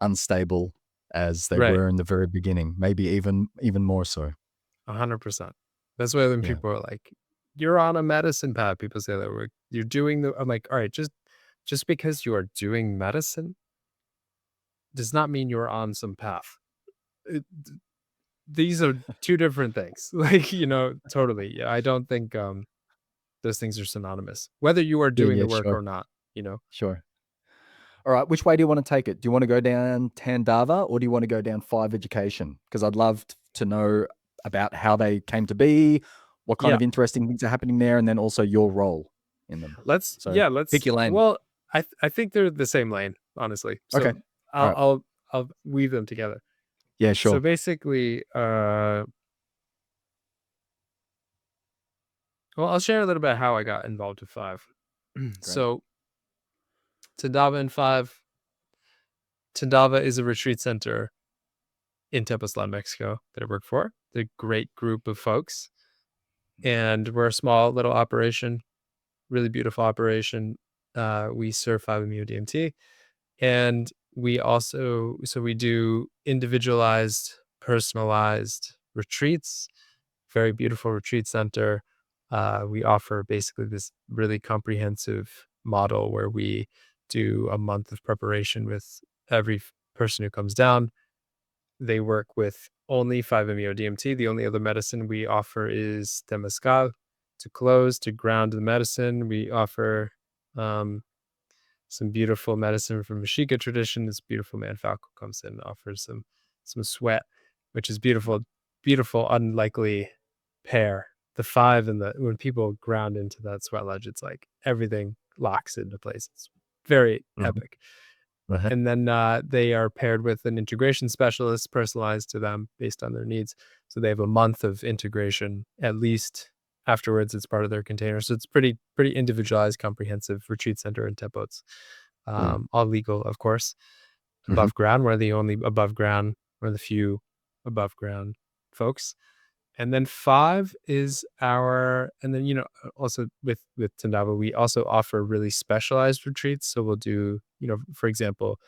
unstable as they Right. were in the very beginning, maybe even more so. 100%. That's why when Yeah. people are like, "You're on a medicine path," people say that you're doing the. I'm like, all right, just because you are doing medicine does not mean you're on some path. It, these are two different things. Like, totally. Yeah, I don't think those things are synonymous. Whether you are Yeah, doing yeah, the work sure, or not, you know. sure. All right, which way do you want to take it? Do you want to go down Tandava or do you want to go down Five Education? Because I'd love to know about how they came to be, what kind Yeah. of interesting things are happening there, and then also your role in them. So pick Let's. your lane. Well, I think they're the same lane, honestly. Okay. So All right. I'll weave them together. Yeah, So sure. basically, well, I'll share a little bit how I got involved with Five. Great. So Tandava and Five. Tandava is a retreat center in Tepoztlan, Mexico that I work for. They're a great group of folks. And we're a small little operation, really beautiful operation. We serve 5-MeO DMT. And we also, so we do individualized, personalized retreats, very beautiful retreat center. We offer basically this really comprehensive model where we do a month of preparation with every person who comes down. They work with only 5-MeO DMT. The only other medicine we offer is temazcal to close, to ground the medicine. We offer some beautiful medicine from Mexica tradition. This beautiful man Falco comes in and offers some sweat, which is beautiful, beautiful, unlikely pair. The five and the when people ground into that sweat lodge, it's like everything locks into place. It's very Mhm. epic. Uh-huh. And then they are paired with an integration specialist personalized to them based on their needs. So they have a month of integration at least afterwards. It's part of their container. So it's pretty individualized, comprehensive retreat center in Tepots. Cool. All legal, of course. Mhm. Above ground. We're the only above ground, or the few above ground folks. And then five is and then, also with Tandava, we also offer really specialized retreats. So we'll do, for example,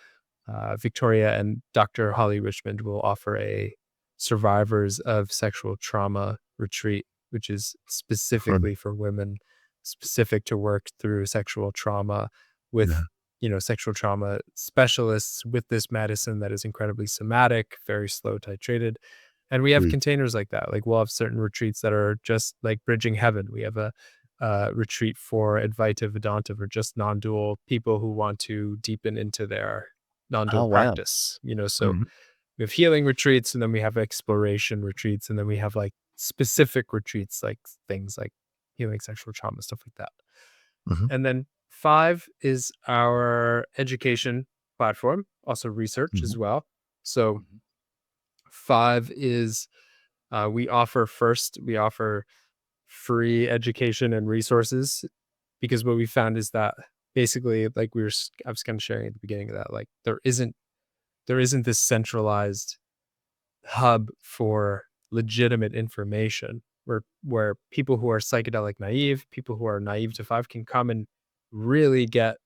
Victoria and Dr. Holly Richmond will offer a survivors of sexual trauma retreat, which is Fun. specifically for women, specific to work through sexual trauma with, Yeah. sexual trauma specialists with this medicine that is incredibly somatic, very slow titrated. And we have Sweet. containers like that. Like we'll have certain retreats that are just like bridging heaven. We have a retreat for Advaita Vedanta or just non-dual people who want to deepen into their Oh, non-dual wow. practice, so Mhm. we have healing retreats and then we have exploration retreats and then we have like specific retreats, like things like healing sexual trauma, stuff like that. Mhm. And then five is our education platform, also research Mhm. as well. So Mhm. five is we offer free education and resources, because what we found is that basically, like I was kind of sharing at the beginning of that, like there isn't this centralized hub for legitimate information where people who are psychedelic naive, people who are naive to five can come and really get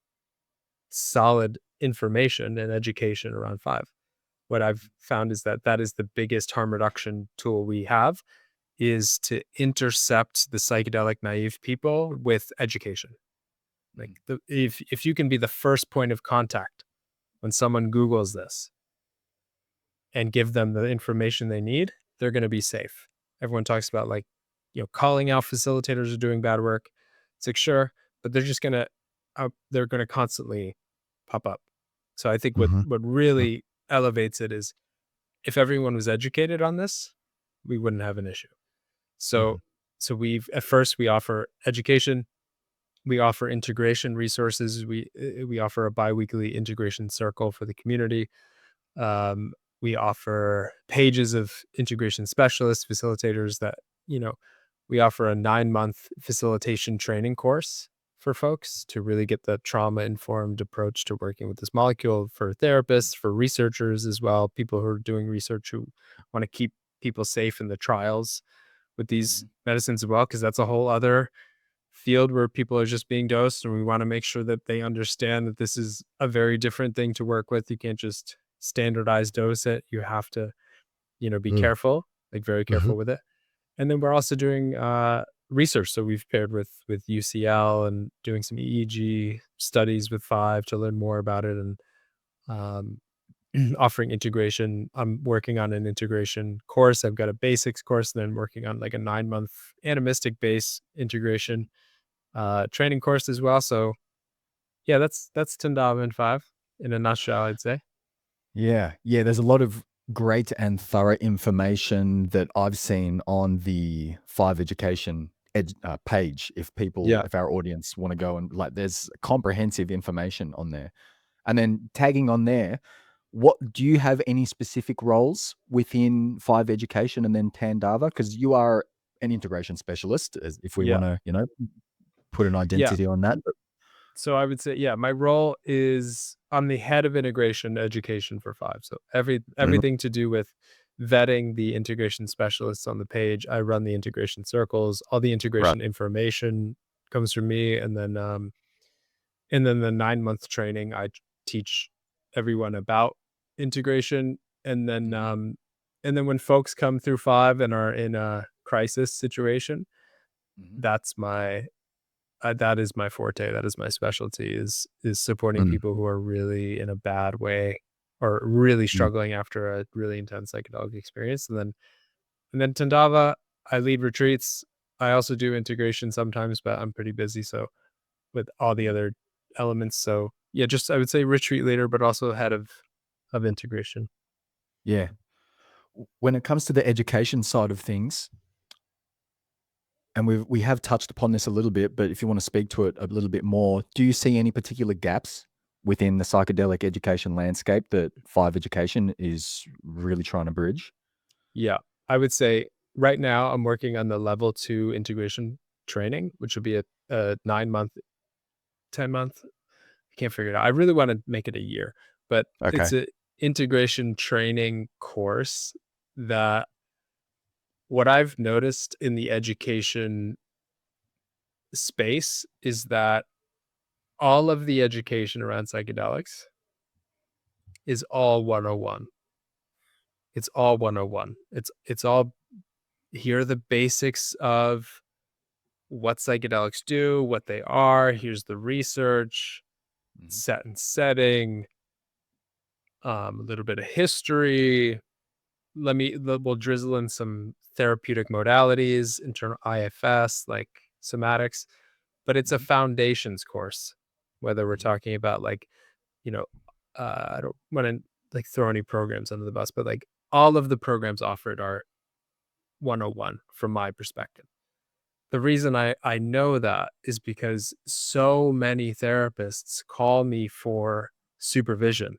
solid information and education around five. What I've found is that is the biggest harm reduction tool we have, is to intercept the psychedelic naive people with education. Like Mhm. if you can be the first point of contact when someone Googles this and give them the information they need, they're going to be safe. Everyone talks about like, calling out facilitators are doing bad work. It's like, sure, but they're going to constantly pop up. So I think what Mhm. what really elevates it is if everyone was educated on this, we wouldn't have an issue. Mhm. So at first we offer education, we offer integration resources, we offer a biweekly integration circle for the community. We offer pages of integration specialists, facilitators that, we offer a 9-month facilitation training course for folks to really get the trauma-informed approach to working with this molecule for therapists, for researchers as well, people who are doing research who want to keep people safe in the trials with these Mhm. medicines as well, because that's a whole other field where people are just being dosed, and we want to make sure that they understand that this is a very different thing to work with. You can't just standardize dose it. You have to, be Mm. careful, like very Mhm. careful with it. And then we're also doing research. So we've paired with UCL and doing some EEG studies with Five to learn more about it, and um, offering integration. I'm working on an integration course. I've got a basics course, and then working on like a 9-month animistic base integration training course as well. So yeah, that's Tandava in 5 in a nutshell, I'd say. Yeah, yeah, there's a lot of great and thorough information that I've seen on the Five Education page. Yeah, If our audience want to go and like, there's comprehensive information on there. And then tagging on there, what do you have any specific roles within Five Education and then Tandava? Because you are an integration specialist, if we yeah, want to, put an yeah. identity on that. So I would say, yeah, my role is I'm the head of integration education for Five. So Mhm. everything to do with vetting the integration specialists on the page. I run the integration circles. All the Right. integration information comes from me, and then the 9-month training teach everyone about integration, and then Mhm, when folks come through Five and are in a crisis situation, mhm, that's my that is my forte. That is my specialty, is supporting Mm. people who are really in a bad way or really Mm. struggling after a really intense psychedelic experience. And then Tandava, I lead retreats. I also do integration sometimes, but I'm pretty busy. So with all the mhm. other elements. So yeah, just I would say retreat leader, but also head of integration. Yeah. When it comes to the education side of things, and we have touched upon this a little bit, but if you want to speak to it a little bit more, do you see any particular gaps within the psychedelic education landscape that Five Education is really trying to bridge? Yeah. I would say right now I'm working on the level 2 integration training, which would be a 9-month, 10-month. I can't figure it out. I really want to make it a year, but it's Okay. a integration training course that what I've noticed in the education space is that all of the education around psychedelics is all 101. It's all 101. It's all here are the basics of what psychedelics do, what they are, here's the research, Mhm, set and setting, a little bit of history. We'll drizzle in some therapeutic modalities, internal IFS, like somatics, but it's a mhm, foundations course, whether we're mhm, talking about like, you know, I don't want to like throw any programs under the bus, but like all of the programs offered are 101 from my perspective. The reason I know that is because so many therapists call me for supervision,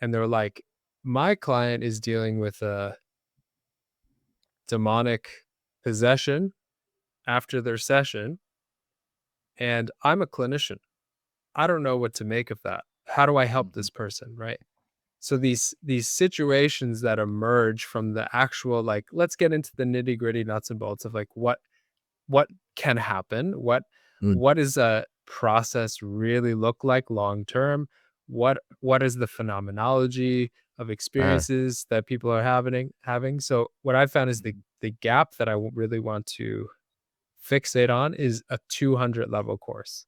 and they're like, my client is dealing with a demonic possession after their session, and I'm a clinician. I don't know what to make of that. How do I help mhm, this person, right? So these situations that emerge from the actual, like, let's get into the nitty-gritty nuts and bolts of like what can happen, Mm. what is a process really look like long term, what is the phenomenology of Uh, experiences that people are having. So what I found is mhm. the gap that really want to fixate on is a 200 level course.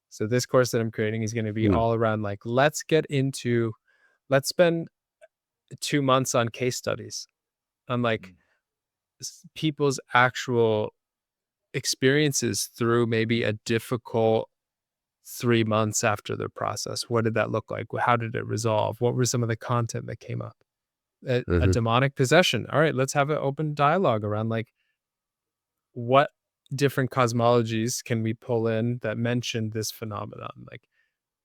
So this course that I'm creating is going to be mm. all around like, let's spend 2 months on case studies on like Mm, people's actual experiences through maybe a difficult 3 months after the process. What did that look like? How did it resolve? What were some of the content that came up? A Mhm. demonic possession. All right, let's have an open dialogue around like what different cosmologies can we pull in that mention this phenomenon? Like,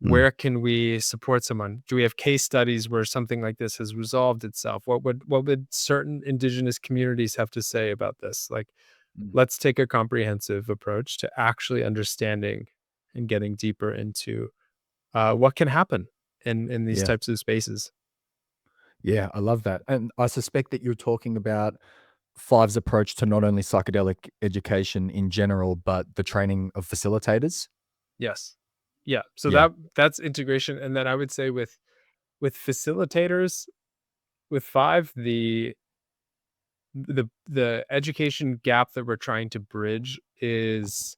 Mm. where can we support someone? Do we have case studies where something like this has resolved itself? What would certain indigenous communities have to say about this? Like, Mm. let's take a comprehensive approach to actually understanding and getting deeper into what can happen in these Yeah. types of spaces. Yeah, I love that. And I suspect that you're talking about Five's approach to not only psychedelic education in general, but the training of facilitators. Yes. Yeah. So Yeah. that's integration. And then I would say with facilitators, with Five, the education gap that we're trying to bridge is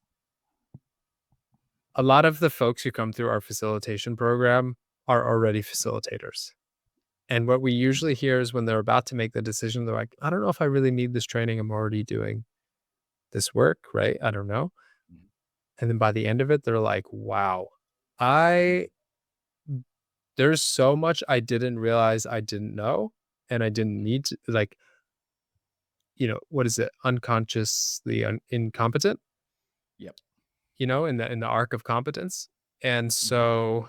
a lot of the folks who come through our facilitation program are already facilitators. And what we usually hear is when they're about to make the decision, they're like, I don't know if I really need this training. I'm already doing this work, right? I don't know. Mhm. And then by the end of it, they're like, wow, I there's so much I didn't realize I didn't know and I didn't need to, like, what is it? Unconsciously incompetent, Yep. in the arc of competence. And Mhm. so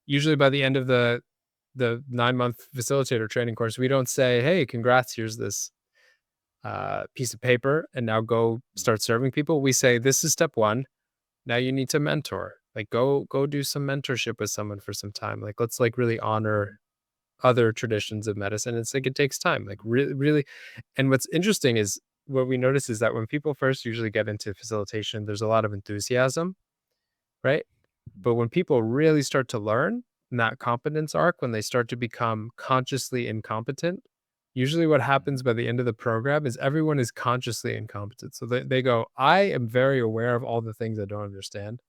usually by the end of the 9-month facilitator training course, we don't say, hey, congrats, here's this piece of paper, and now go Mm. start serving people. We say, this is step one. Now you need to mentor. Like, go do some mentorship with someone for some time. Like, let's like really honor other traditions of medicine. It's like it takes time. Like, really, really. And what's interesting is what we notice is that when people first usually get into facilitation, there's a lot of enthusiasm, right? But when people really start to learn in that competence arc, when they start to become consciously incompetent, usually what happens by the end of the program is everyone is consciously incompetent. So they go, I am very aware of all the things I don't understand.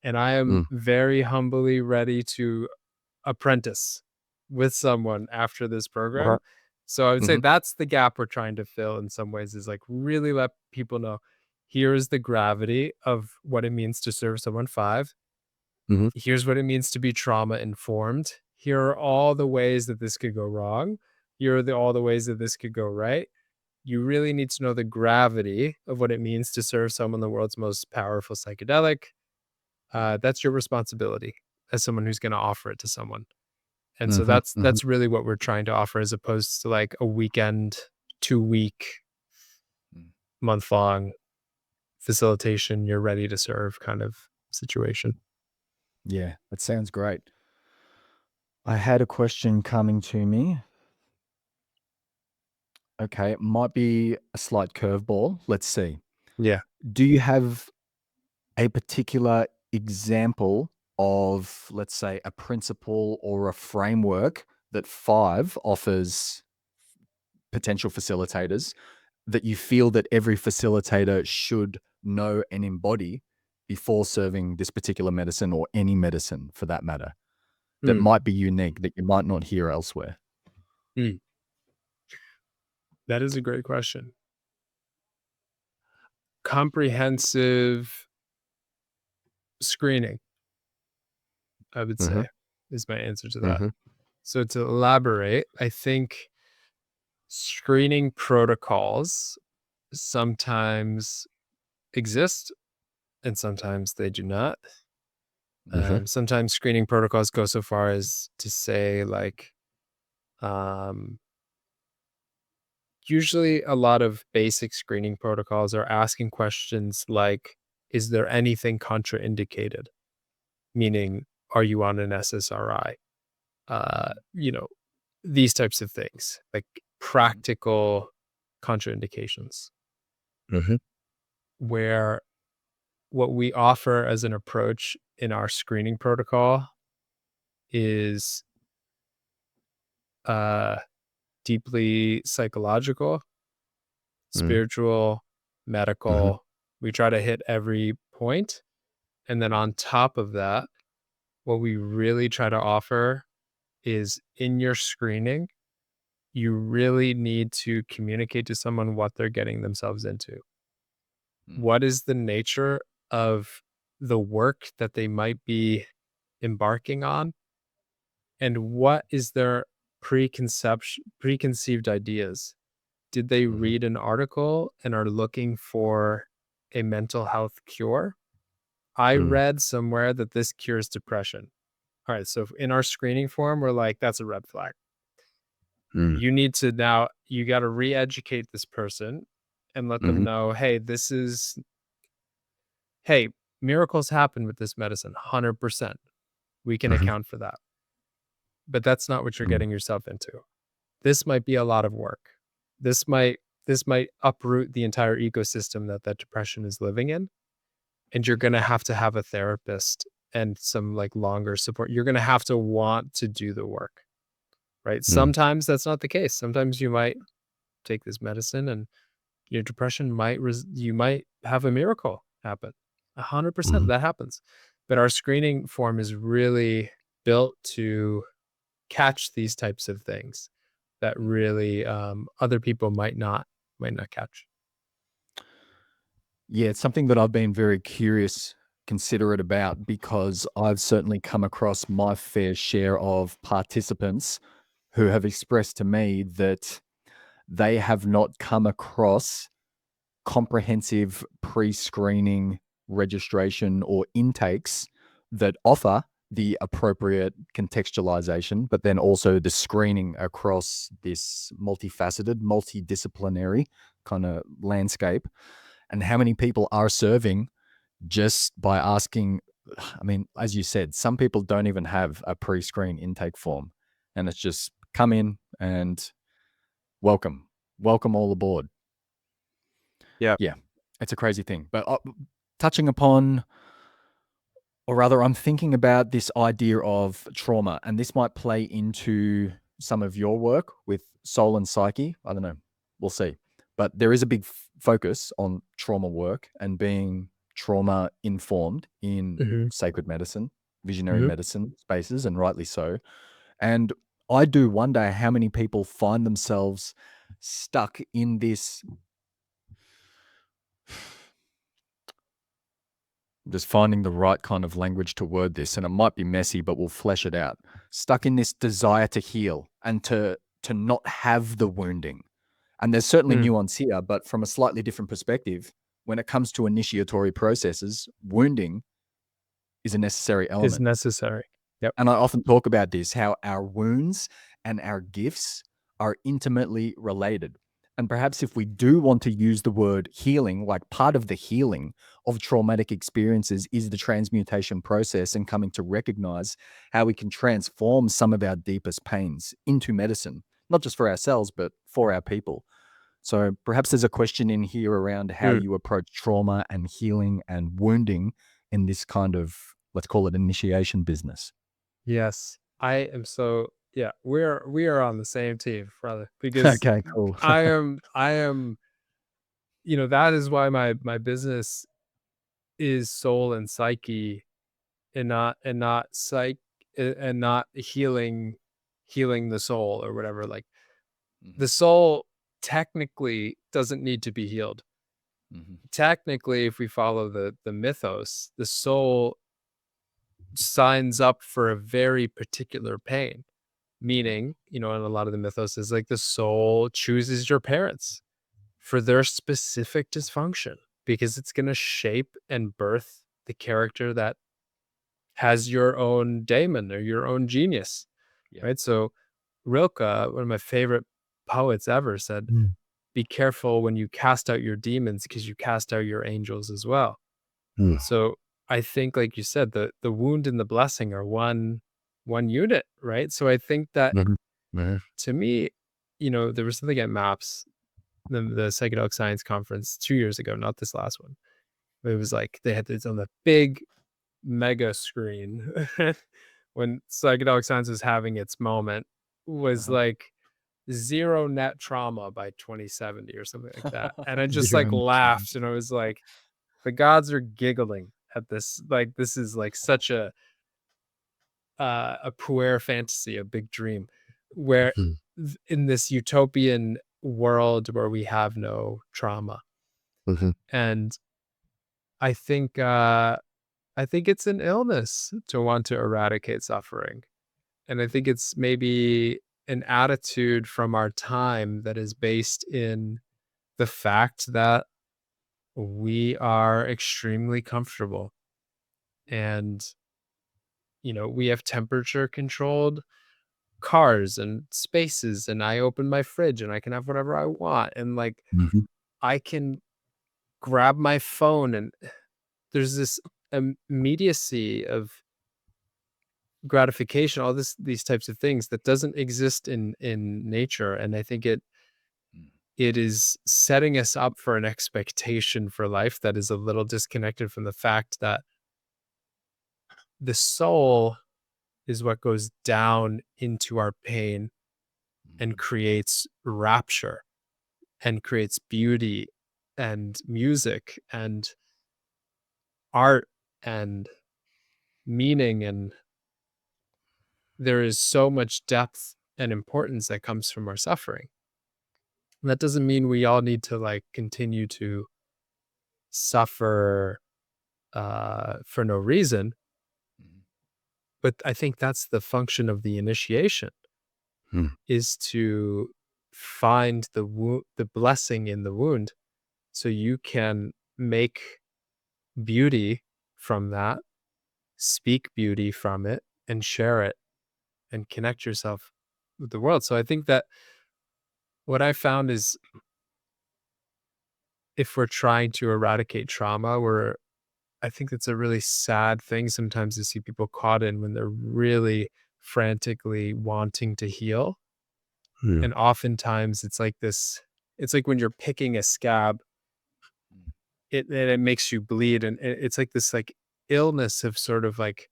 And I am Mm. very humbly ready to apprentice with someone after this program. Okay. So I would say Mhm. that's the gap we're trying to fill in some ways, is like really let people know here's the gravity of what it means to serve someone five. Mhm. Here's what it means to be trauma informed. Here are all the ways that this could go wrong. Here are all the ways that this could go right. You really need to know the gravity of what it means to serve someone the world's most powerful psychedelic. That's your responsibility as someone who's going to offer it to someone. And so Mhm. that's Mhm. that's really what we're trying to offer, as opposed to like a weekend, 2-week, Mm. month-long facilitation, you're ready to serve kind of situation. Yeah, that sounds great. I had a question coming to me. Okay, it might be a slight curveball. Let's see. Yeah. Do you have a particular example of, let's say, a principle or a framework that Five offers potential facilitators that you feel that every facilitator should know and embody before serving this particular medicine or any medicine for that matter, that Mm, might be unique that you might not hear elsewhere? mm. That is a great question. Comprehensive screening, I would Mhm. say, is my answer to that. Mhm. So to elaborate, I think screening protocols sometimes exist and sometimes they do not. Mhm. Sometimes screening protocols go so far as to say, like, um, usually a lot of basic screening protocols are asking questions like, is there anything contraindicated? Meaning, are you on an SSRI? Mhm, You know, these types of things, like mhm, practical contraindications, Mhm. where what we offer as an approach in our screening protocol is uh, deeply psychological, Mm. spiritual, Mhm. medical. We try to hit every point. And then on top of that, what we really try to offer is in your screening, you really need to communicate to someone what they're getting themselves into. mm, What is the nature of the work that they might be embarking on? And what is their preconceived ideas? Did they Mhm. read an article and are looking for a mental health cure? I Mm. read somewhere that this cures depression. All right, so in our screening form, we're like, that's a red flag. Mm. You need to now, you got to re educate this person and let them know, hey, miracles happen with this medicine, 100%. We can account for that. But that's not what you're getting yourself into. This might be a lot of work. This might uproot the entire ecosystem that depression is living in. And you're going to have a therapist and some like longer support. You're going to have to want to do the work, right? Sometimes that's not the case. Sometimes you might take this medicine and your depression you might have a miracle happen. 100% that happens. But our screening form is really built to catch these types of things that really other people might not catch. Yeah, it's something that I've been very curious, considerate about, because I've certainly come across my fair share of participants who have expressed to me that they have not come across comprehensive pre-screening registration or intakes that offer the appropriate contextualization, but then also the screening across this multifaceted, multidisciplinary kind of landscape. And how many people are serving just by asking? I mean, as you said, some people don't even have a pre-screen intake form, and it's just come in and welcome all aboard. Yeah. It's a crazy thing. But touching upon, or rather, I'm thinking about this idea of trauma, and this might play into some of your work with soul and psyche. I don't know. We'll see. But there is a big focus on trauma work and being trauma informed in sacred medicine, visionary medicine spaces, and rightly so. And I do wonder how many people find themselves stuck in this. Just finding the right kind of language to word this, and it might be messy, but we'll flesh it out. Stuck in this desire to heal and to not have the wounding. And there's certainly nuance here, but from a slightly different perspective, when it comes to initiatory processes, wounding is a necessary element. Is necessary. Yep. And I often talk about this, how our wounds and our gifts are intimately related. And perhaps if we do want to use the word healing, like part of the healing of traumatic experiences is the transmutation process and coming to recognize how we can transform some of our deepest pains into medicine, not just for ourselves, but for our people. So perhaps there's a question in here around how you approach trauma and healing and wounding in this kind of, let's call it, initiation business. Yes. I am so we are on the same team, brother, because Okay, cool. I am that is why my business is soul and psyche and not psych and not healing the soul or whatever. Like the soul technically doesn't need to be healed. Technically, if we follow the mythos, the soul signs up for a very particular pain. Meaning, in a lot of the mythos is like the soul chooses your parents for their specific dysfunction because it's going to shape and birth the character that has your own daemon or your own genius. Right. So Rilke, one of my favorite poets ever, said, be careful when you cast out your demons because you cast out your angels as well. So I think, like you said, the wound and the blessing are one unit, right? So I think that to me, there was something at MAPS, the psychedelic science conference 2 years ago, not this last one. It was like they had this on the big mega screen when psychedelic science was having its moment, was like zero net trauma by 2070 or something like that. And I just like laughed and I was like, the gods are giggling at this. Like, this is like such a puer fantasy, a big dream, where in this utopian world where we have no trauma. And I think it's an illness to want to eradicate suffering. And I think it's maybe an attitude from our time that is based in the fact that we are extremely comfortable and we have temperature controlled cars and spaces, and I open my fridge and I can have whatever I want, and like I can grab my phone and there's this immediacy of gratification, all these types of things that doesn't exist in nature. And I think it is setting us up for an expectation for life that is a little disconnected from the fact that the soul is what goes down into our pain and creates rapture and creates beauty and music and art and meaning. And there is so much depth and importance that comes from our suffering. And that doesn't mean we all need to like continue to suffer for no reason. But I think that's the function of the initiation, is to find the blessing in the wound, so you can make beauty from that, speak beauty from it, and share it, and connect yourself with the world. So I think that what I found is, if we're trying to eradicate trauma, I think it's a really sad thing sometimes to see people caught in when they're really frantically wanting to heal. Yeah. And oftentimes it's like this, it's like when you're picking a scab, it makes you bleed. And it's like this like illness of sort of like,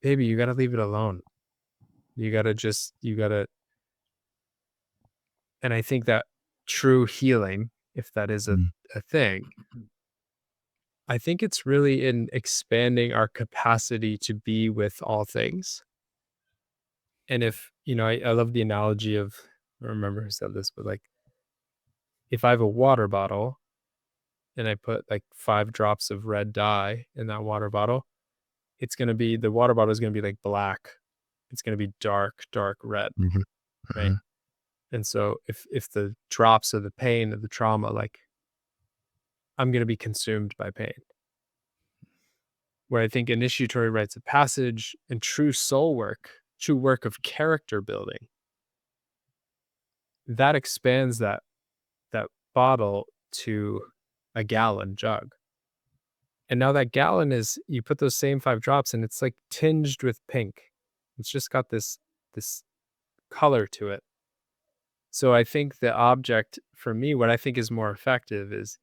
baby, you got to leave it alone. You got to, and I think that true healing, if that is a thing, I think it's really in expanding our capacity to be with all things. And if, I love the analogy of, I don't remember who said this, but like, if I have a water bottle and I put like 5 drops of red dye in that water bottle, the water bottle is going to be like black. It's going to be dark, dark red. Right. And so if the drops of the pain of the trauma, like, I'm going to be consumed by pain. Where I think initiatory rites of passage and true soul work, true work of character building, that expands that bottle to a gallon jug. And now that gallon is, you put those same 5 drops and it's like tinged with pink. It's just got this color to it. So I think the object for me, what I think is more effective is,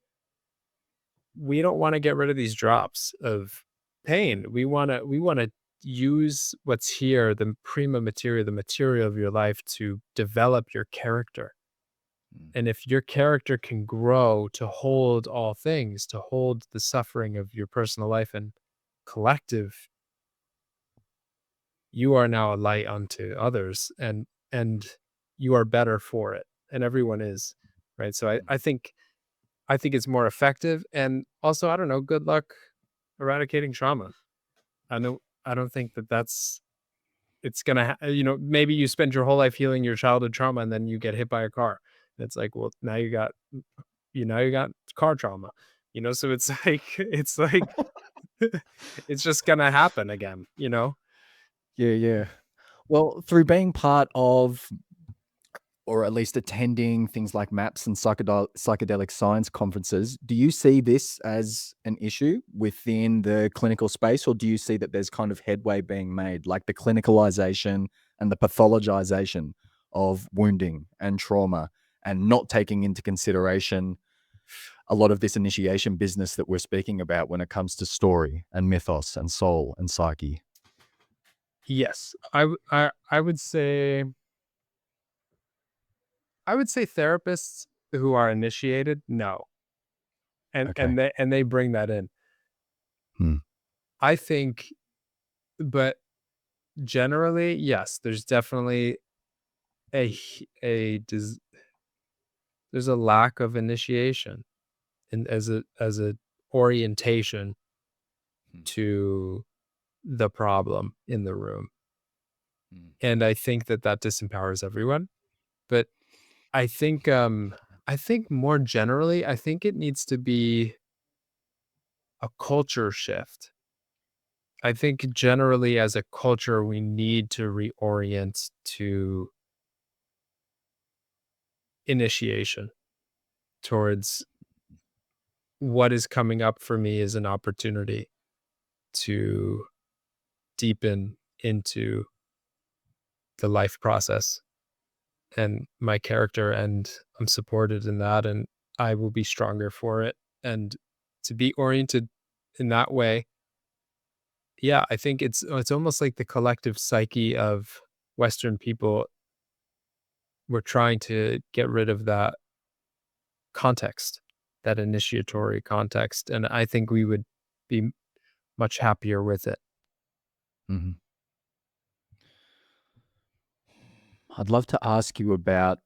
we don't want to get rid of these drops of pain. We want to use what's here, the prima materia, the material of your life, to develop your character. And if your character can grow to hold all things, to hold the suffering of your personal life and collective, you are now a light unto others, and you are better for it. And everyone is, right? So I think it's more effective. And also, I don't know, good luck eradicating trauma. I don't think it's gonna maybe you spend your whole life healing your childhood trauma and then you get hit by a car. And it's like, well, now you got car trauma, so it's like it's just gonna happen again. Yeah. Well, through being part of, or at least attending things like MAPS and psychedelic science conferences, do you see this as an issue within the clinical space, or do you see that there's kind of headway being made, like the clinicalization and the pathologization of wounding and trauma, and not taking into consideration a lot of this initiation business that we're speaking about when it comes to story and mythos and soul and psyche? Yes, I would say therapists who are initiated, no, and Okay. they bring that in. Hmm. I think, but generally, yes, there's definitely there's a lack of initiation, and as a orientation to the problem in the room. And I think that disempowers everyone. But I think more generally, I think it needs to be a culture shift. I think generally as a culture, we need to reorient to initiation. towards what is coming up for me is an opportunity to deepen into the life process and my character, and I'm supported in that, and I will be stronger for it. And to be oriented in that way, yeah, I think it's almost like the collective psyche of Western people. We're trying to get rid of that context, that initiatory context, and I think we would be much happier with it. Mhm. I'd love to ask you about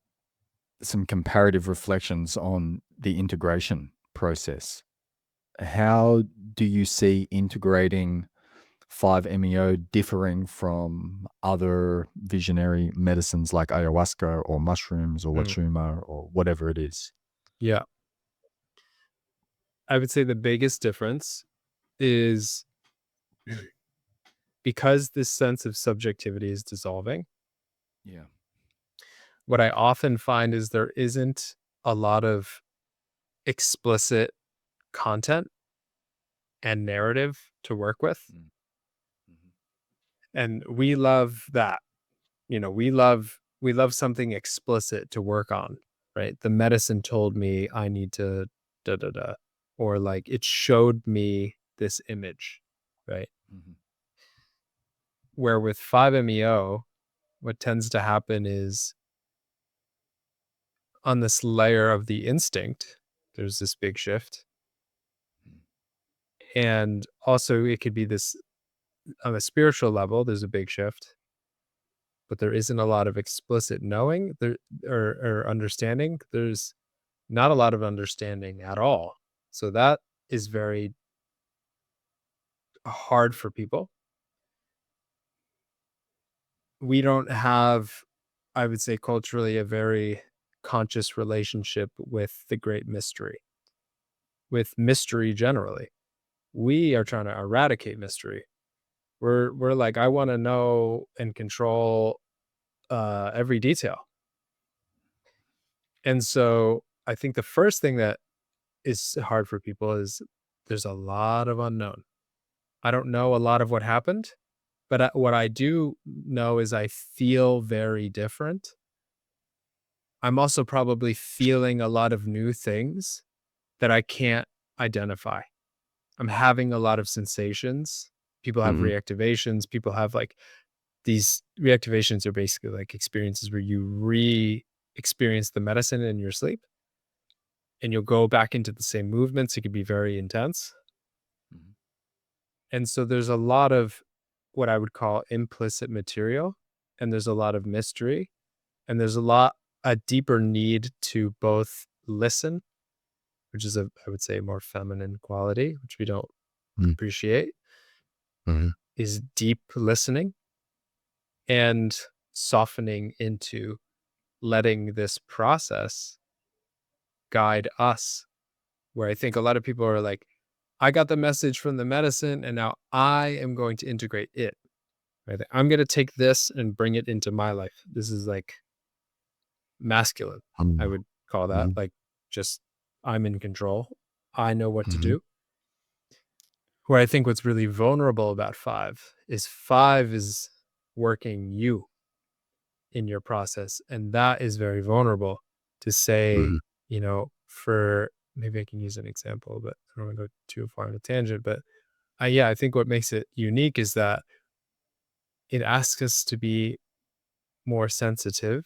some comparative reflections on the integration process. How do you see integrating 5-MeO differing from other visionary medicines like ayahuasca or mushrooms or Mm, wachuma or whatever it is? yeah. I would say the biggest difference is because this sense of subjectivity is dissolving. Yeah. What I often find is there isn't a lot of explicit content and narrative to work with. Mm. Mhm. And we love that. We love something explicit to work on, right? The medicine told me I need to da da da, or like it showed me this image, right? Mhm. Where with 5-MeO, what tends to happen is on this layer of the instinct, there's this big shift. Mm. And also it could be this on a spiritual level, there's a big shift, but there isn't a lot of explicit knowing there or understanding. There's not a lot of understanding at all. So that is very hard for people. We don't have, I would say, culturally, a very conscious relationship with the great mystery, with mystery generally. We are trying to eradicate mystery. We're like, I want to know and control every detail. And so I think the first thing that is hard for people is there's a lot of unknown. I don't know a lot of what happened, but what I do know is I feel very different. I'm also probably feeling a lot of new things that I can't identify. I'm having a lot of sensations. People have Mhm. reactivations. People have like these reactivations are basically like experiences where you experience the medicine in your sleep and you'll go back into the same movements. It can be very intense. Mhm. And so there's a lot of what I would call implicit material, and there's a lot of mystery, and there's a deeper need to both listen, which is I would say, a more feminine quality, which we don't Mm. appreciate, Mhm. is deep listening and softening into letting this process guide us. Where I think a lot of people are like, I got the message from the medicine and now I am going to integrate it. Right? I'm going to take this and bring it into my life. This is like masculine, I Mm. would call that. Mhm. Like, just I'm in control. I know what to Mhm. do. Where I think what's really vulnerable about five is working you in your process. And that is very vulnerable to say, Mhm. for maybe I can use an example, but I don't want to go too far on a tangent. But I think what makes it unique is that it asks us to be more sensitive,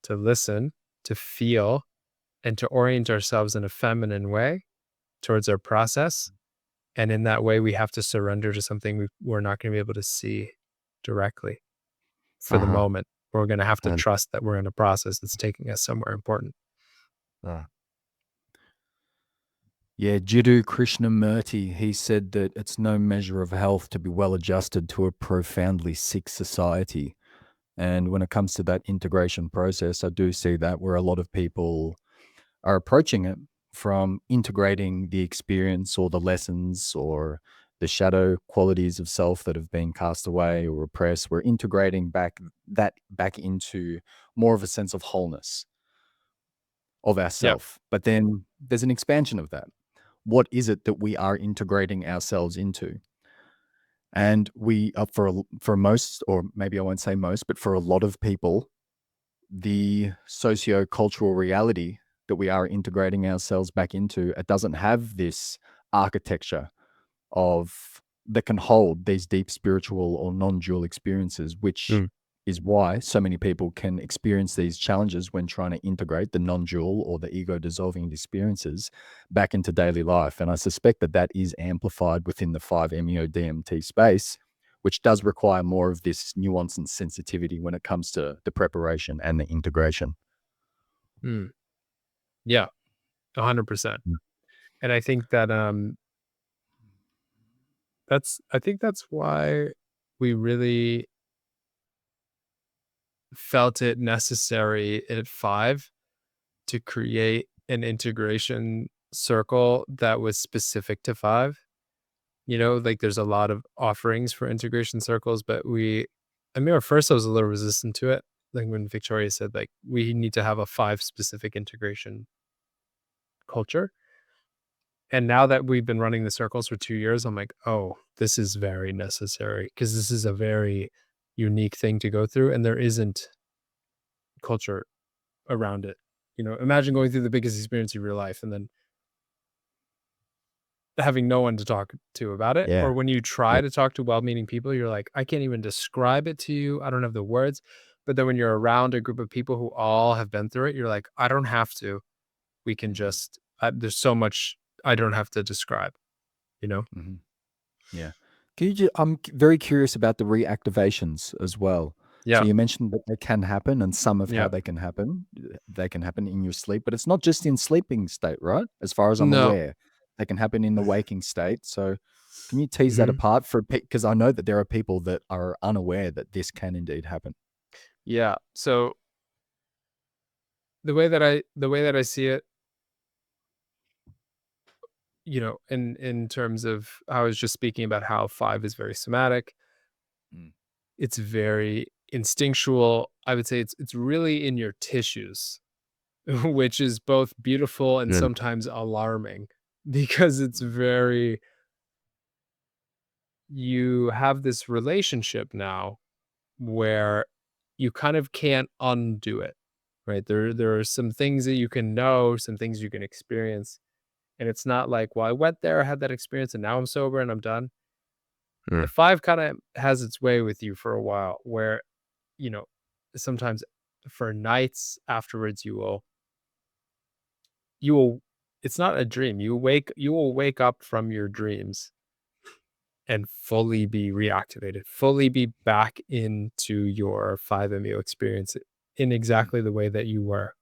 to listen, to feel, and to orient ourselves in a feminine way towards our process. And in that way, we have to surrender to something we're not going to be able to see directly for the Uh-huh. moment. We're going to have to And trust that we're in a process that's taking us somewhere important. uh, Yeah, Jiddu Krishnamurti, he said that it's no measure of health to be well adjusted to a profoundly sick society. And when it comes to that integration process, I do see that where a lot of people are approaching it from integrating the experience or the lessons or the shadow qualities of self that have been cast away or repressed. We're integrating back into more of a sense of wholeness. of Yeah. ourself. But then there's an expansion of that. What is it that we are integrating ourselves into? And we are for most, or maybe I won't say most, but for a lot of people, the socio-cultural reality that we are integrating ourselves back into, it doesn't have this architecture of that can hold these deep spiritual or non-dual experiences, which Mm. is why so many people can experience these challenges when trying to integrate the non-dual or the ego dissolving experiences back into daily life. And I suspect that that is amplified within the 5-MeO DMT space, which does require more of this nuance and sensitivity when it comes to the preparation and the integration. Mm. Yeah, 100%. Mm. And I think that I think that's why we really felt it necessary at 5 to create an integration circle that was specific to 5. You know, like there's a lot of offerings for integration circles, but I mean, at first I was a little resistant to it. Like when Victoria said, like, we need to have a 5 specific integration culture. And now that we've been running the circles for 2 years, I'm like, oh, this is very necessary because this is a very unique thing to go through. And there isn't culture around it. You know, imagine going through the biggest experience of your life and then having no one to talk to about it. Yeah. Or when you try Yeah. to talk to well-meaning people, you're like, I can't even describe it to you. I don't have the words. But then when you're around a group of people who all have been through it, you're like, I don't have to. We can Mhm. just, there's so much I don't have to describe, you know? Mhm. Yeah. Can you I'm very curious about the reactivations as well. So Yeah. you mentioned that they can happen and some of how Yeah. they can happen. They can happen in your sleep, but it's not just in sleeping state, right? As far as I'm No. aware, they can happen in the waking state. So can you tease that Mhm. apart for because I know that there are people that are unaware that this can indeed happen. Yeah. So the way that I see it, you know, in terms of I was just speaking about how 5 is very somatic. Mm. It's very instinctual. I would say it's really in your tissues, which is both beautiful and Good. sometimes alarming because it's Mm. very you have this relationship now where you kind of can't undo it. Right? There are some things that you can know, some things you can experience. And it's not like, well, I went there, I had that experience, and now I'm sober and I'm done. The Mm. 5 kind of has its way with you for a while where, you know, sometimes for nights afterwards you will it's not a dream. You will wake up from your dreams and fully be reactivated, fully be back into your 5-MeO experience in Mm. exactly the way that you were.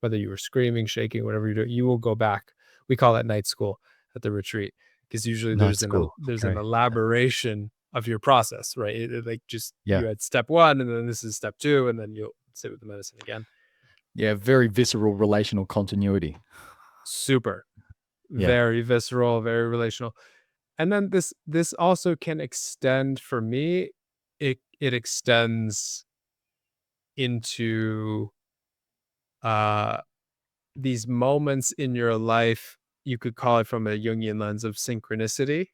Whether you were screaming, shaking, whatever you do, you will go back. We call it night school at the retreat because usually Night school. there's an Okay. elaboration of your process, right? Like just Yeah. you had step 1 and then this is step 2 and then you'll sit with the medicine again. Yeah. Very visceral relational continuity. Super, Yeah. very visceral, very relational. And then this also can extend for me, it extends into uh these moments in your life, you could call it from a Jungian lens of synchronicity,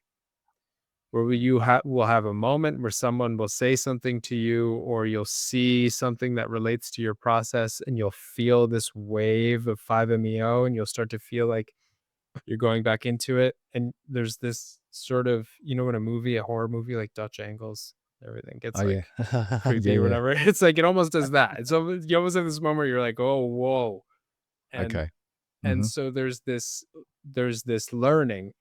where Mm. will have a moment where someone will say something to you, or you'll see something that relates to your process, and you'll feel this wave of 5-MeO, and you'll start to feel like you're going back into it. And there's this sort of, you know, in a horror movie like Dutch angles, everything Oh gets yeah. like creepy Yeah. or Yeah. whatever. It's like it almost does that. It's almost, you almost have this moment where you're like, oh, whoa. And Okay. and Mhm. so there's this learning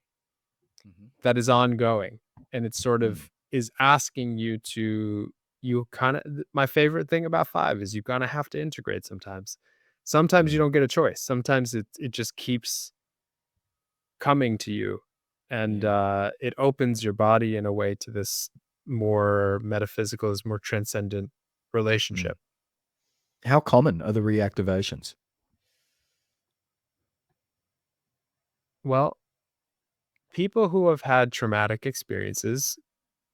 Mhm. that is ongoing, and it sort Mm. of is asking you to you kind of my favorite thing about 5 is you kind of have to integrate sometimes. Sometimes you Mm. don't get a choice. Sometimes it just keeps coming to you, and Yeah. it opens your body in a way to this more metaphysical, this more transcendent Mm. relationship. How common are the reactivations? Well, people who have had traumatic experiences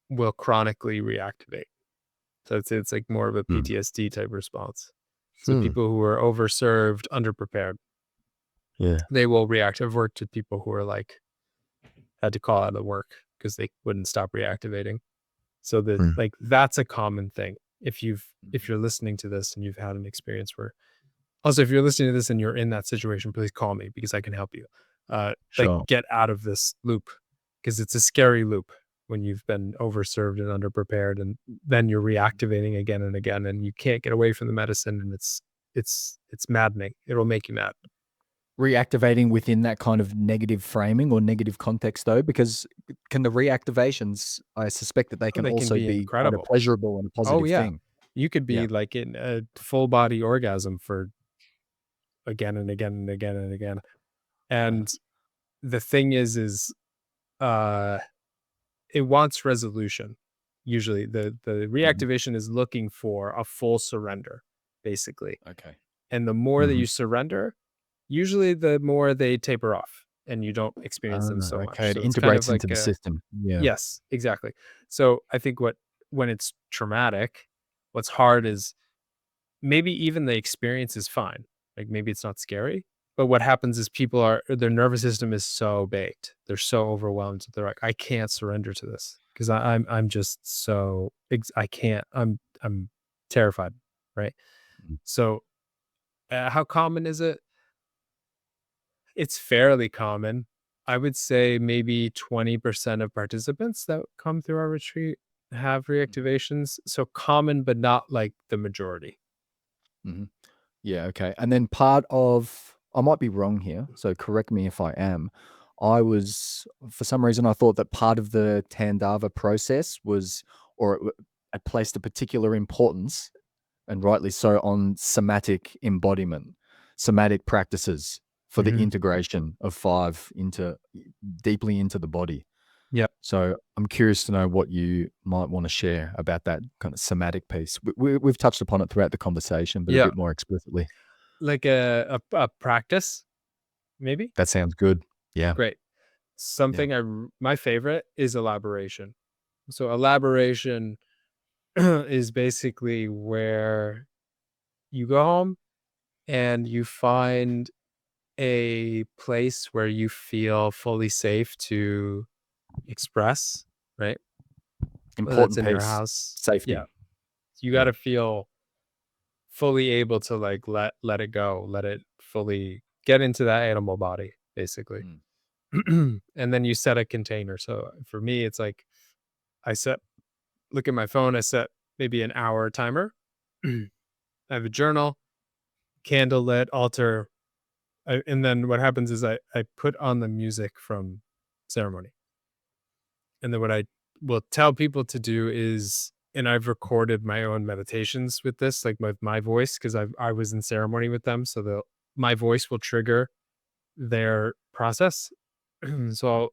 will chronically reactivate. So it's like more of a Mm. PTSD type response. So Hmm. people who are overserved, underprepared. Yeah. they will react. I've worked with people who are like had to call out of work because they wouldn't stop reactivating. So that Mm. like that's a common thing. If you're listening to this and you've had an experience where, also if you're listening to this and you're in that situation, please call me because I can help you. Like Sure. get out of this loop, because it's a scary loop when you've been overserved and underprepared, and then you're reactivating again and again, and you can't get away from the medicine, and it's maddening. It'll make you mad. Reactivating within that kind of negative framing or negative context, though, because can the reactivations, I suspect that they Oh, can they can also be be quite a incredible. pleasurable and a Oh positive yeah. thing. You could Yeah. be like in a full body orgasm for again and again and again and again. Uh-huh. And the thing is uh it wants resolution. Usually the Mhm. reactivation is looking for a full surrender, basically. Okay. And the more that Mhm. you surrender, usually the more they taper off and you don't experience them Ah, so much. Okay, it So it's kind of integrates into like the a, system. Yeah. yes, exactly. So I think when it's traumatic, what's hard is maybe even the experience is fine. Like maybe it's not scary, but what happens is people are their nervous system is so baked. They're so overwhelmed. They're like, I can't surrender to this because I'm just so I can't. I'm terrified, right? Mhm. So how common is it? It's fairly common. I would say maybe 20% of participants that come through our retreat have Mhm. reactivations. So common, but not like the majority. Mhm. Yeah, okay. And then part of, I might be wrong here, so correct me if I am. I was, for some reason, I thought that part of the Tandava process was, or it placed a particular importance, and rightly so, on somatic embodiment, somatic practices for the Mhm. integration of five into deeply into the body. Yep. So I'm curious to know what you might want to share about that kind of somatic piece. We've touched upon it throughout the conversation, but a Yeah. bit more explicitly. Like a practice, maybe? That sounds good. Yeah. Great. Yeah. Something my favorite is elaboration. So elaboration is basically where you go home and you find a place where you feel fully safe to express, right? Whether it's Important in your piece. house. Yeah. Safety. You got Yeah. to feel fully able to like let it go, let it fully get into that animal body, basically. Mm. And then you set a container. So for me, it's like I set, look at my phone, I set maybe an hour timer. I have a journal, candle lit, altar. And then what happens is I put on the music from ceremony. And then what I will tell people to do is, and I've recorded my own meditations with this, like with my voice, because I was in ceremony with them. So my voice will trigger their process. So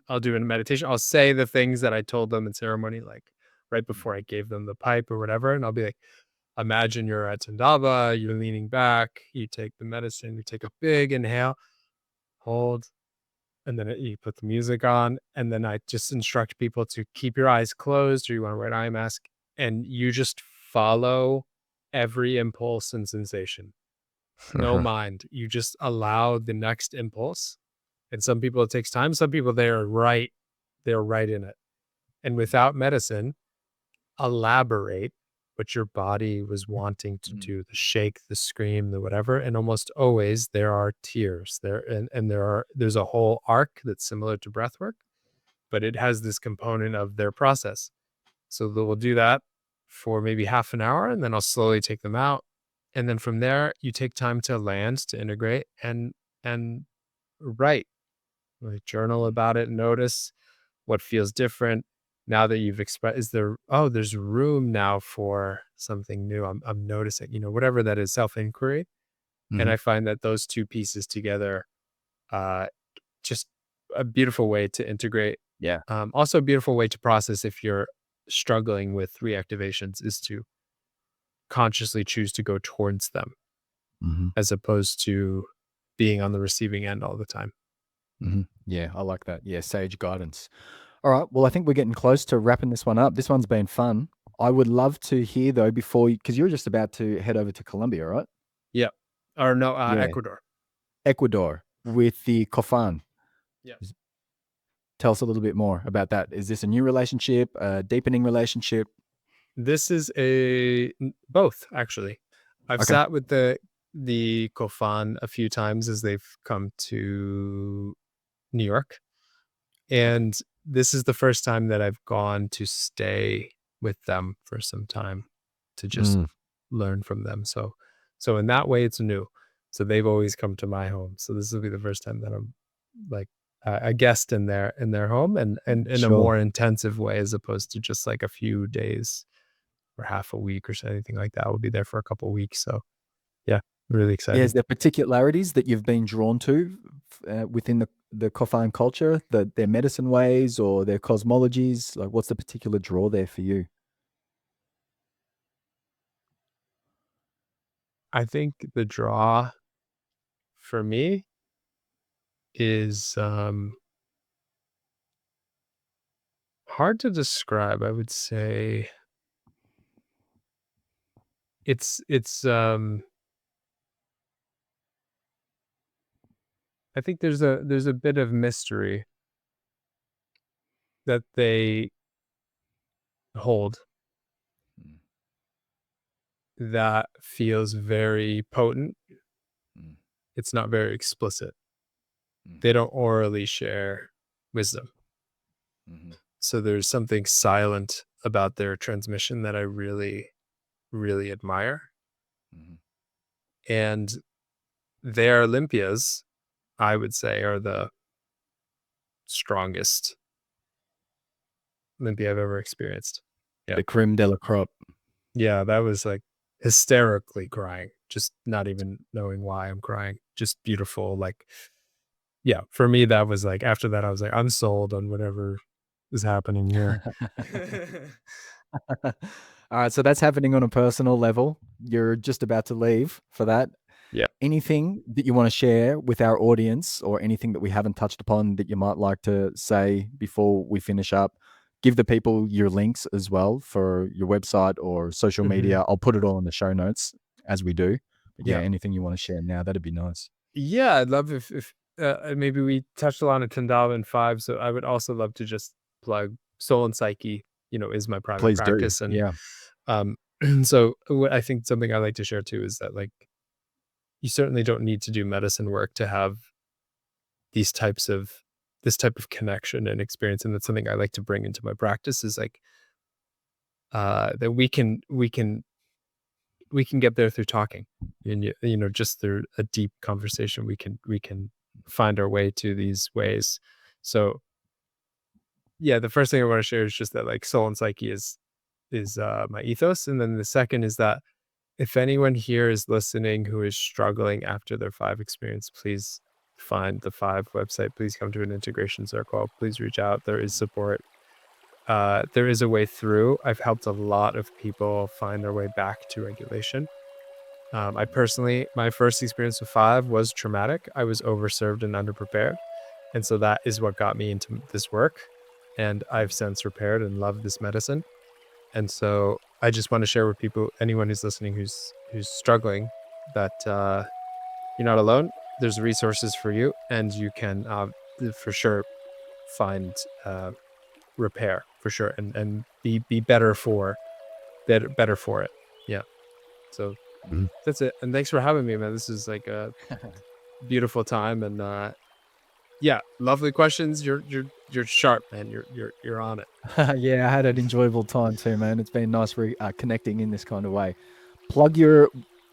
I'll do a meditation. I'll say the things that I told them in ceremony, like right before Mhm. I gave them the pipe or whatever. And I'll be like, imagine you're at Tandava, you're leaning back, you take the medicine, you take a big inhale, hold, and then you put the music on. And then I just instruct people to keep your eyes closed, or you want to wear an eye mask, and you just follow every impulse and sensation. No Uh-huh. mind. You just allow the next impulse. And some people it takes time. Some people they're right in it. And without medicine, elaborate what your body was wanting to Mm. do, the shake, the scream, the whatever. And almost always there are tears there, and there's a whole arc that's similar to breath work, but it has this component of their process. So they will do that for maybe half an hour, and then I'll slowly take them out. And then from there, you take time to land, to integrate, and write, like journal Mm. about it, notice what feels different now that you've expressed. Is there, oh, there's room now for something new. I'm noticing, whatever that is, self-inquiry. And Mhm. I find that those two pieces together, uh, just a beautiful way to integrate. Yeah. Also a beautiful way to process if you're struggling with reactivations is to consciously choose to go towards them Mhm. as opposed to being on the receiving end all the time. Mhm. Yeah, I like that. Yeah, sage guidance. All right. Well, I think we're getting close to wrapping this one up. This one's been fun. I would love to hear though before, because you're just about to head over to Colombia, right? Yeah. Or no, Yeah. Ecuador. Ecuador with the Kofan. Yeah. Tell us a little bit more about that. Is this a new relationship, a deepening relationship? This is both, actually. I've Okay. sat with the Kofan a few times as they've come to New York. And this is the first time that I've gone to stay with them for some time to just Mm. learn from them. So in that way, it's new. So they've always come to my home. So this will be the first time that I'm like a guest in their home, and in a Sure. more intensive way, as opposed to just like a few days or half a week or anything like that. We'll be there for a couple of weeks. So yeah, really Yeah, is excited. there particularities that you've been drawn to within the Kofan culture, their medicine ways or their cosmologies? Like, what's the particular draw there for you? I think the draw for me is hard to describe. I would say it's I think there's a bit of mystery that they hold Mm, that feels very potent. mm, It's not very explicit. mm, They don't orally share wisdom. mhm, So there's something silent about their transmission that I really, really admire. mhm, And their Olympias, I would say, are the strongest Olympia I've ever experienced. Yeah. the creme de la crop. Yeah, that was like hysterically crying, just not even knowing why I'm crying. Just beautiful. Like, yeah, for me, that was like, after that, I was like, I'm sold on whatever is happening here. All right, so that's happening on a personal level. You're just about to leave for that. Yeah. Anything that you want to share with our audience or anything that we haven't touched upon that you might like to say before we finish up? Give the people your links as well for your website or social Mhm. media. I'll put it all in the show notes as we do. But yeah, Yeah. anything you want to share now, that'd be nice. Yeah. I'd love if maybe we touched a lot of Tandava and five. So I would also love to just plug Soul and Psyche, is my private Please do. practice. And Yeah. um, so what I think something I like to share too is that, like, you certainly don't need to do medicine work to have these types of this type of connection and experience. And that's something I like to bring into my practice, is like that we can get there through talking, and just through a deep conversation we can find our way to these ways. So yeah, the first thing I want to share is just that, like, Soul and Psyche is my ethos. And then the second is that if anyone here is listening who is struggling after their five experience, please find the five website. Please come to an integration circle. Please reach out. There is support. There is a way through. I've helped a lot of people find their way back to regulation. I personally, my first experience with five was traumatic. I was overserved and underprepared. And so that is what got me into this work. And I've since repaired and loved this medicine. And so I just want to share with people, anyone who's listening, who's struggling, that you're not alone. There's resources for you, and you can for sure find repair, for sure, and be better for it. Yeah. So Mhm. that's it. And thanks for having me, man. This is like a beautiful time, and yeah, lovely questions. You're sharp, man. You're on it. Yeah, I had an enjoyable time too, man. It's been nice connecting in this kind of way. Plug your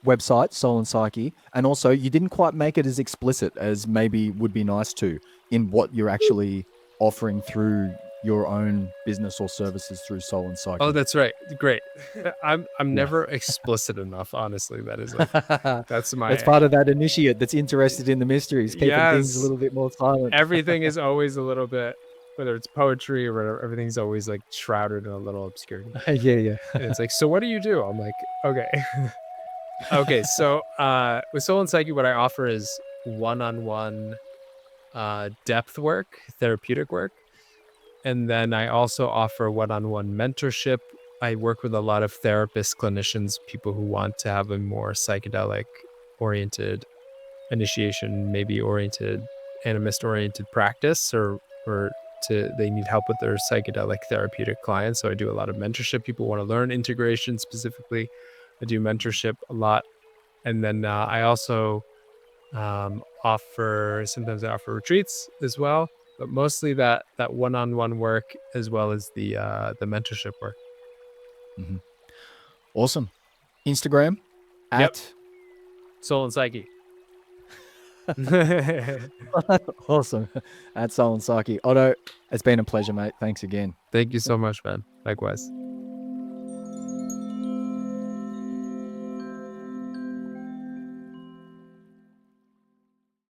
website, Soul and Psyche, and also you didn't quite make it as explicit as maybe would be nice to in what you're actually offering through your own business or services through Soul and Oh, Psyche. that's right. Great. I'm Yeah. never explicit enough, honestly. That is like, that's That's my part of that initiate that's interested in the mysteries, keeping things a yes. little bit more silent. Everything is always a little bit, whether it's poetry or whatever, everything's always like shrouded in a little obscurity. Yeah, yeah. And it's like, so what do you do? I'm like, okay. Okay, so with Soul and Psyche, what I offer is one-on-one depth work, therapeutic work. And then I also offer one-on-one mentorship. I work with a lot of therapists, clinicians, people who want to have a more psychedelic oriented initiation, maybe oriented, animist oriented practice, or they need help with their psychedelic therapeutic clients. So I do a lot of mentorship. People want to learn integration specifically. I do mentorship a lot. And then I also sometimes I offer retreats as well, but mostly that one-on-one work as well as the mentorship work. Mm-hmm. Awesome. Instagram at Soul and Psyche. Awesome. At Soul and Psyche. Otto, it's been a pleasure, mate. Thanks again. Thank you so much, man. Likewise.